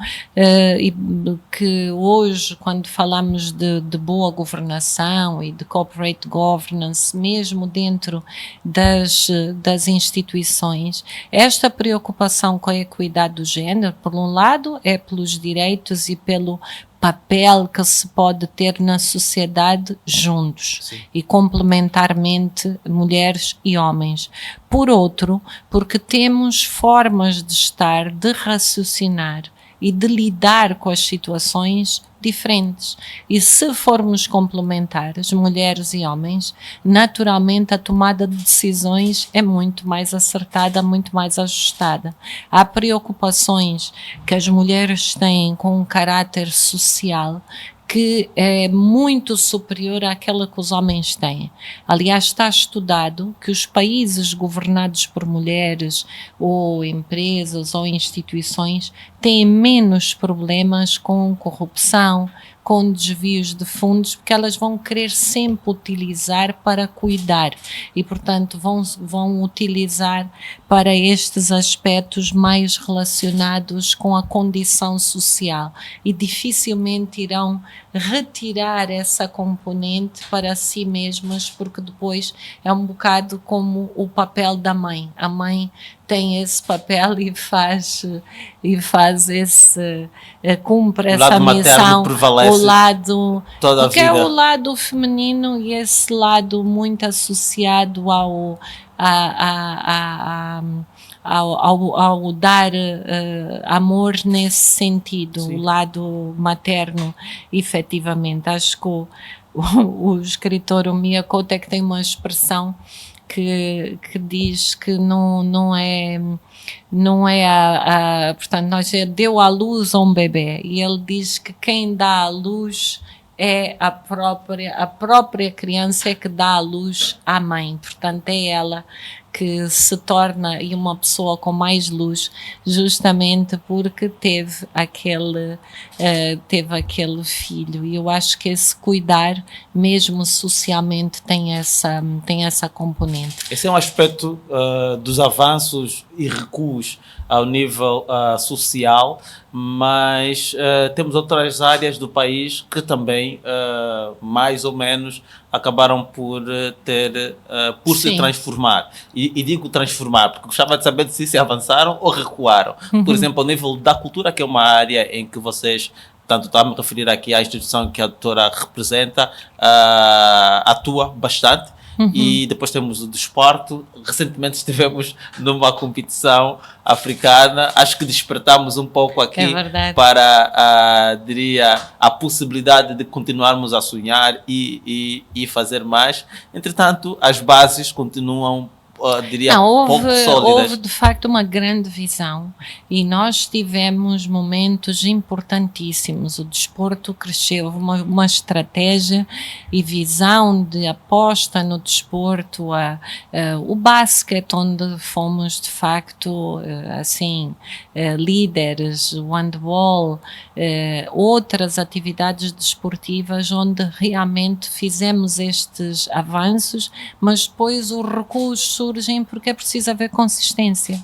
que hoje, quando falamos de boa governação e de corporate governance, mesmo dentro das instituições, esta preocupação com a equidade do género, por um lado, é pelos direitos e pelo papel que se pode ter na sociedade juntos. Sim. E complementarmente mulheres e homens. Por outro, porque temos formas de estar, de raciocinar e de lidar com as situações diferentes. E se formos complementares, mulheres e homens, naturalmente a tomada de decisões é muito mais acertada, muito mais ajustada. Há preocupações que as mulheres têm com um caráter social que é muito superior àquela que os homens têm. Aliás, está estudado que os países governados por mulheres, ou empresas, ou instituições, têm menos problemas com corrupção, com desvios de fundos, porque elas vão querer sempre utilizar para cuidar e, portanto, vão utilizar para estes aspectos mais relacionados com a condição social e dificilmente irão retirar essa componente para si mesmas, porque depois é um bocado como o papel da mãe. A mãe tem esse papel e faz esse, cumpre essa missão, o lado, porque é o lado feminino e esse lado muito associado ao dar amor nesse sentido. Sim. O lado materno, efetivamente. Acho que o escritor, o Miyakotek, tem uma expressão que diz que não é portanto, nós deu à luz a um bebê, e ele diz que quem dá à luz é a própria criança é que dá à luz à mãe, portanto é ela que se torna uma pessoa com mais luz, justamente porque teve aquele filho. E eu acho que esse cuidar, mesmo socialmente, tem essa componente. Esse é um aspecto dos avanços e recuos ao nível social, mas temos outras áreas do país que também, mais ou menos, acabaram por se transformar. E digo transformar, porque gostava de saber se avançaram ou recuaram. Por exemplo, ao nível da cultura, que é uma área em que vocês, tanto está a me referir aqui à instituição que a doutora representa, atua bastante. E depois temos o desporto. Recentemente estivemos numa competição africana. Acho que despertamos um pouco aqui para, diria, a possibilidade de continuarmos a sonhar e fazer mais. Entretanto, as bases continuam, diria, pouco sólidas. Houve de facto uma grande visão e nós tivemos momentos importantíssimos. O desporto cresceu, uma estratégia e visão de aposta no desporto, o basquete, onde fomos de facto líderes, o handball, outras atividades desportivas onde realmente fizemos estes avanços, mas depois os recuos surgem porque é preciso haver consistência.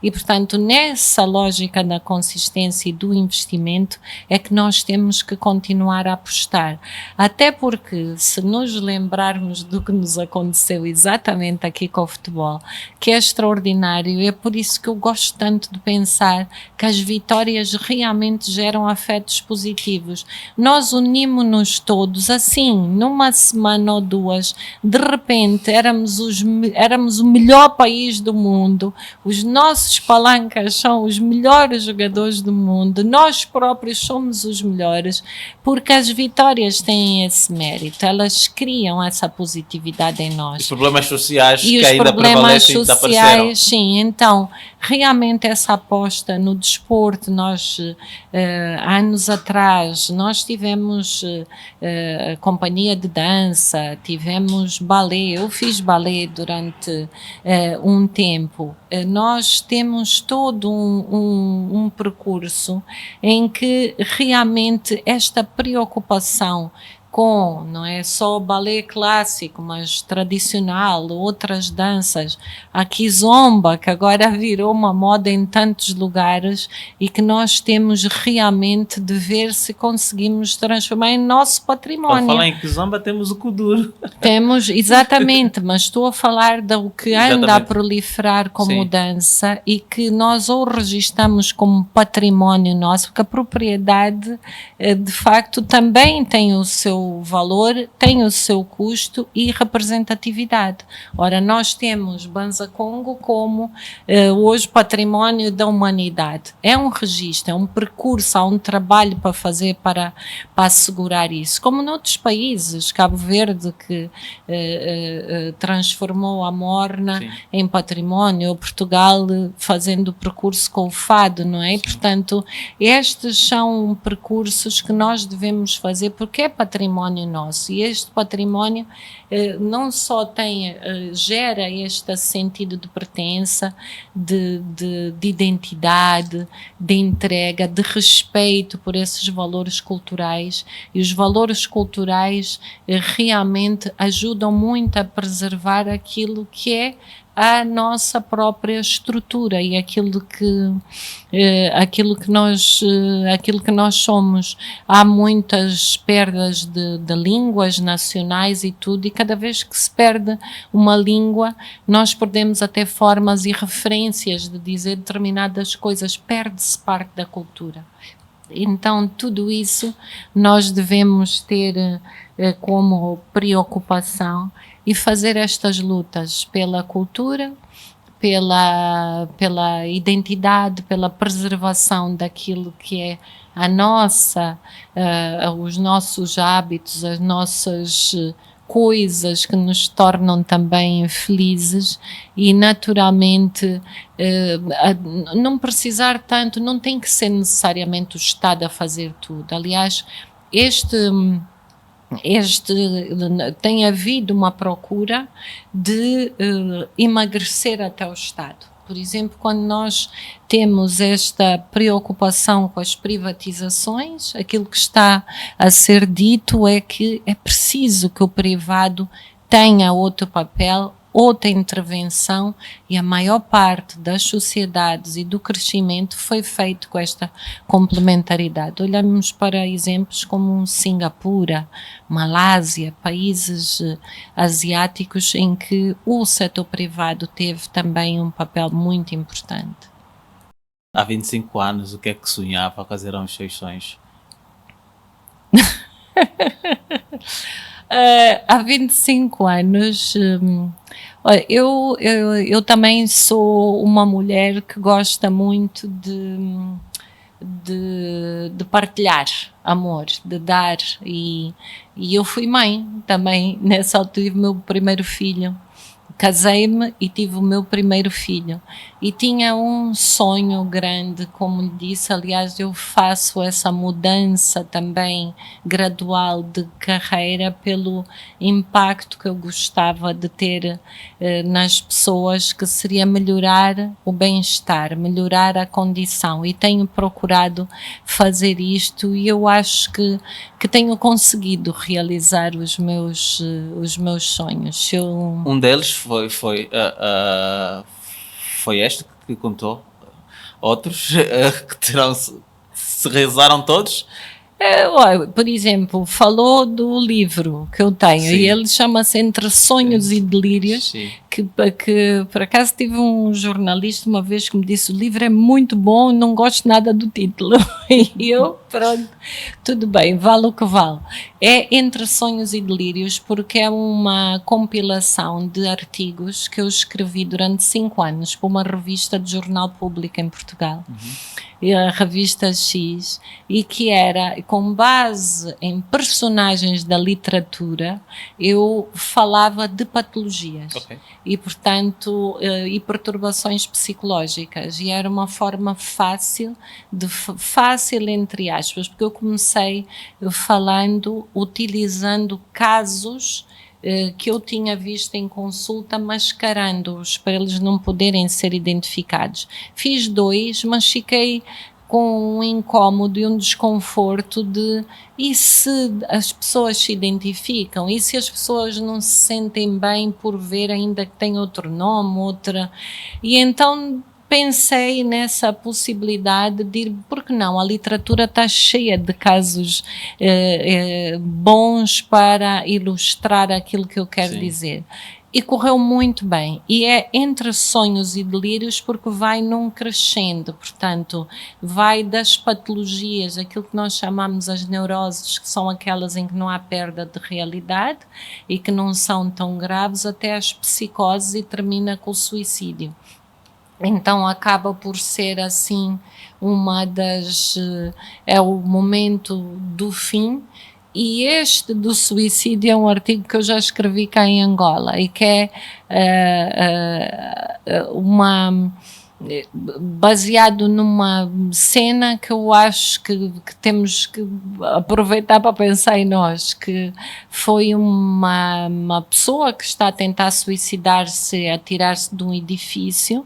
E, portanto, nessa lógica da consistência e do investimento é que nós temos que continuar a apostar. Até porque, se nos lembrarmos do que nos aconteceu exatamente aqui com o futebol, que é extraordinário, é por isso que eu gosto tanto de pensar que as vitórias realmente geram afetos positivos. Nós unimos-nos todos, assim, numa semana ou duas, de repente éramos o melhor país do mundo, os nossos palancas são os melhores jogadores do mundo, nós próprios somos os melhores, porque as vitórias têm esse mérito, elas criam essa positividade em nós. Os problemas sociais que ainda prevalecem desapareceram. Sim, então realmente essa aposta no desporto. Nós, anos atrás, nós tivemos companhia de dança, tivemos balé, eu fiz balé durante um tempo. Nós temos todo um percurso em que realmente esta preocupação com, não é só balé clássico, mas tradicional, outras danças, a kizomba, que agora virou uma moda em tantos lugares e que nós temos realmente de ver se conseguimos transformar em nosso património. Para falar em kizomba, temos o kuduro. Temos, exatamente, mas estou a falar do que anda a proliferar como dança e que nós ou registamos como património nosso, porque a propriedade, de facto, também tem o seu valor, tem o seu custo e representatividade. Ora, nós temos Banza Congo como hoje património da humanidade. É um registro, é um percurso, há um trabalho para fazer para assegurar isso. Como noutros países, Cabo Verde que transformou a morna em património, ou Portugal fazendo o percurso com o fado, não é? Portanto, estes são percursos que nós devemos fazer porque é património nosso, e este património não só gera este sentido de pertença, de identidade, de entrega, de respeito por esses valores culturais, e os valores culturais realmente ajudam muito a preservar aquilo que é a nossa própria estrutura e aquilo que nós somos. Há muitas perdas de línguas nacionais e tudo, e cada vez que se perde uma língua, nós perdemos até formas e referências de dizer determinadas coisas, perde-se parte da cultura. Então, tudo isso nós devemos ter como preocupação e fazer estas lutas pela cultura, pela identidade, pela preservação daquilo que é a nossa, os nossos hábitos, as nossas coisas que nos tornam também felizes e naturalmente não precisar tanto, não tem que ser necessariamente o Estado a fazer tudo. Aliás, tem havido uma procura de emagrecer até o Estado. Por exemplo, quando nós temos esta preocupação com as privatizações, aquilo que está a ser dito é que é preciso que o privado tenha outro papel, outra intervenção, e a maior parte das sociedades e do crescimento foi feito com esta complementaridade. Olhamos para exemplos como Singapura, Malásia, países asiáticos em que o setor privado teve também um papel muito importante. Há 25 anos, o que é que sonhava? Quais eram os seus sonhos? Há 25 anos, eu também sou uma mulher que gosta muito de partilhar amor, de dar, e eu fui mãe também. Nessa altura tive o meu primeiro filho, casei-me e tive o meu primeiro filho e tinha um sonho grande, como lhe disse. Aliás, eu faço essa mudança também gradual de carreira pelo impacto que eu gostava de ter nas pessoas, que seria melhorar o bem-estar, melhorar a condição, e tenho procurado fazer isto, e eu acho que tenho conseguido realizar os meus sonhos. Um deles foi este que contou. Outros que se realizaram todos? Por exemplo, falou do livro que eu tenho. Sim. E ele chama-se Entre Sonhos e Delírios, que por acaso tive um jornalista uma vez que me disse: o livro é muito bom, não gosto nada do título. E eu, pronto, tudo bem, vale o que vale. É Entre Sonhos e Delírios porque é uma compilação de artigos que eu escrevi durante 5 anos para uma revista de jornal público em Portugal. A revista X, e que era com base em personagens da literatura. Eu falava de patologias. e, portanto, e perturbações psicológicas. E era uma forma fácil, fácil entre aspas, porque eu comecei falando, utilizando casos que eu tinha visto em consulta, mascarando-os para eles não poderem ser identificados. Fiz 2, mas fiquei com um incómodo e um desconforto de e se as pessoas se identificam, e se as pessoas não se sentem bem por ver ainda que tem outro nome, outra... E então pensei nessa possibilidade de ir, porque não, a literatura está cheia de casos bons para ilustrar aquilo que eu quero dizer. E correu muito bem, e é entre sonhos e delírios porque vai num crescendo, portanto, vai das patologias, aquilo que nós chamamos as neuroses, que são aquelas em que não há perda de realidade e que não são tão graves, até as psicoses e termina com o suicídio. Então acaba por ser assim uma das... é o momento do fim. E este do suicídio é um artigo que eu já escrevi cá em Angola e que é baseado numa cena que eu acho que temos que aproveitar para pensar em nós, que foi uma pessoa que está a tentar suicidar-se, atirar-se de um edifício.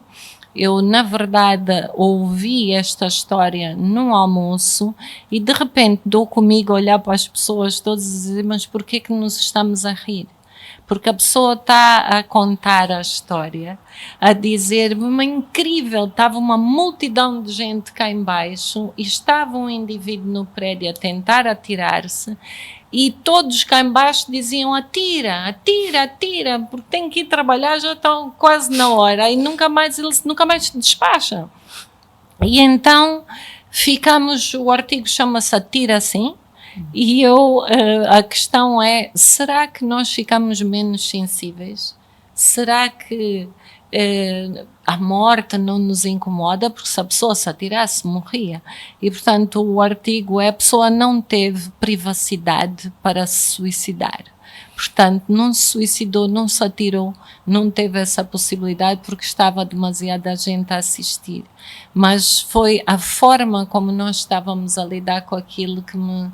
Eu, na verdade, ouvi esta história num almoço e, de repente, dou comigo a olhar para as pessoas todas e dizer, mas por que nos estamos a rir? Porque a pessoa está a contar a história, a dizer, mas incrível, estava uma multidão de gente cá em baixo e estava um indivíduo no prédio a tentar atirar-se e todos cá em baixo diziam, atira, atira, atira, porque tem que ir trabalhar, já estão quase na hora e nunca mais se despacham. E então ficamos, o artigo chama-se Atira Assim, e a questão é, será que nós ficamos menos sensíveis? Será que a morte não nos incomoda? Porque se a pessoa se atirasse, morria. E, portanto, o artigo é, a pessoa não teve privacidade para se suicidar. Portanto, não se suicidou, não se atirou, não teve essa possibilidade porque estava demasiada gente a assistir. Mas foi a forma como nós estávamos a lidar com aquilo que me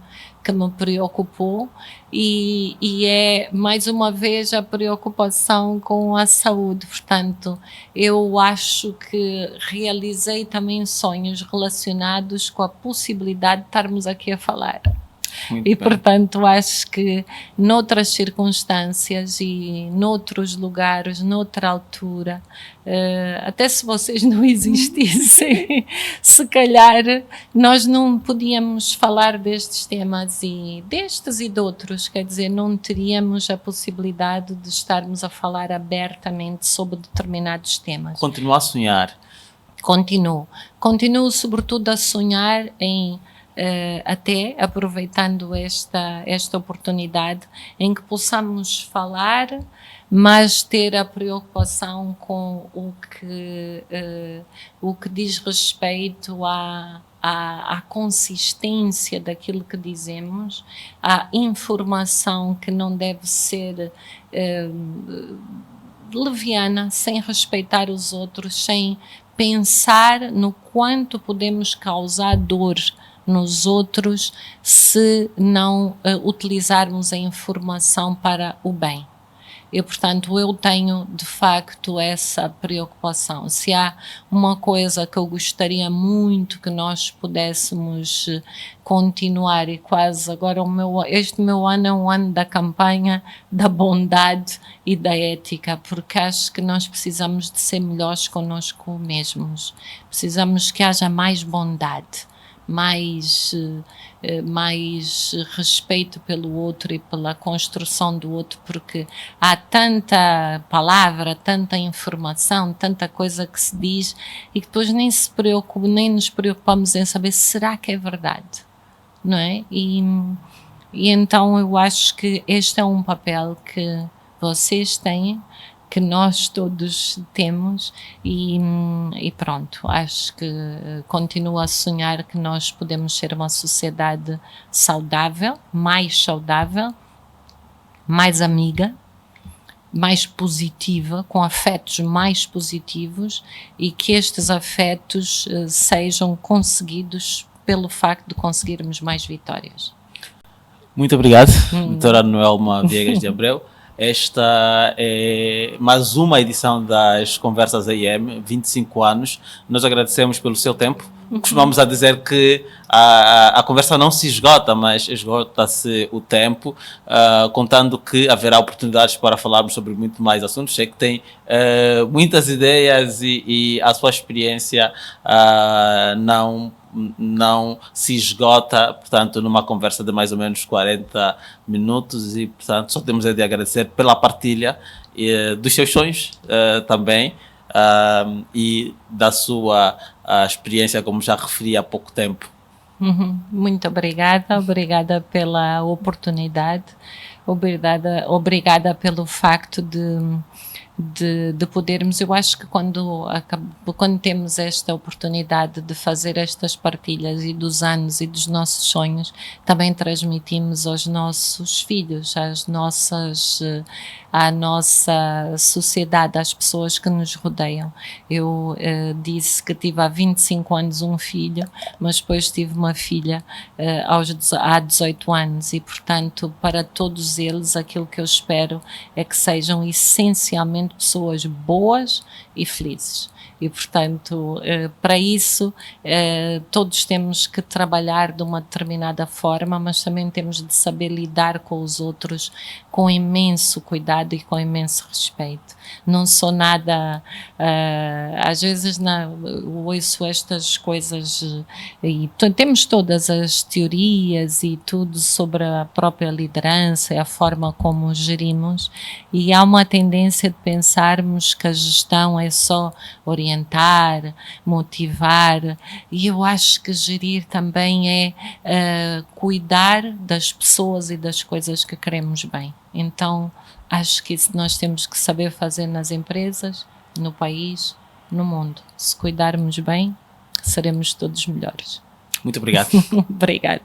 preocupou e é, mais uma vez, a preocupação com a saúde. Portanto, eu acho que realizei também sonhos relacionados com a possibilidade de estarmos aqui a falar. Muito e, bem. Portanto, acho que noutras circunstâncias e noutros lugares, noutra altura, até se vocês não existissem, se calhar nós não podíamos falar destes temas e destes e de outros, quer dizer, não teríamos a possibilidade de estarmos a falar abertamente sobre determinados temas. Continua a sonhar. Continuo sobretudo a sonhar em até aproveitando esta oportunidade em que possamos falar, mas ter a preocupação com o que diz respeito à consistência daquilo que dizemos, à informação que não deve ser leviana, sem respeitar os outros, sem pensar no quanto podemos causar dor nos outros se não utilizarmos a informação para o bem. E, portanto, eu tenho, de facto, essa preocupação. Se há uma coisa que eu gostaria muito que nós pudéssemos continuar, e quase agora este meu ano é um ano da campanha da bondade e da ética, porque acho que nós precisamos de ser melhores connosco mesmos. Precisamos que haja mais bondade, mais respeito pelo outro e pela construção do outro, porque há tanta palavra, tanta informação, tanta coisa que se diz e que depois nem nos preocupamos em saber será que é verdade, não é? E então eu acho que este é um papel que vocês têm, que nós todos temos e pronto, acho que continuo a sonhar que nós podemos ser uma sociedade saudável, mais amiga, mais positiva, com afetos mais positivos, e que estes afetos sejam conseguidos pelo facto de conseguirmos mais vitórias. Muito obrigado, doutora Noelma Viegas de Abreu. Esta é mais uma edição das Conversas AM, 25 anos. Nós agradecemos pelo seu tempo. Costumamos a dizer que a conversa não se esgota, mas esgota-se o tempo, contando que haverá oportunidades para falarmos sobre muito mais assuntos. Sei que tem muitas ideias e a sua experiência não se esgota, portanto, numa conversa de mais ou menos 40 minutos e, portanto, só temos de agradecer pela partilha dos seus sonhos também e da sua experiência, como já referi há pouco tempo. Muito obrigada pela oportunidade, obrigada pelo facto de podermos. Eu acho que quando temos esta oportunidade de fazer estas partilhas e dos anos e dos nossos sonhos, também transmitimos aos nossos filhos, à nossa sociedade, às pessoas que nos rodeiam. Eu disse que tive há 25 anos um filho, mas depois tive uma filha há 18 anos e, portanto, para todos eles, aquilo que eu espero é que sejam essencialmente pessoas boas e felizes. E, portanto, para isso, todos temos que trabalhar de uma determinada forma, mas também temos de saber lidar com os outros com imenso cuidado e com imenso respeito. Não sou nada... às vezes ouço estas coisas e temos todas as teorias e tudo sobre a própria liderança e a forma como gerimos, e há uma tendência de pensarmos que a gestão é só orientar, motivar, e eu acho que gerir também é cuidar das pessoas e das coisas que queremos bem. Então, acho que isso nós temos que saber fazer nas empresas, no país, no mundo. Se cuidarmos bem, seremos todos melhores. Muito obrigado. Obrigado.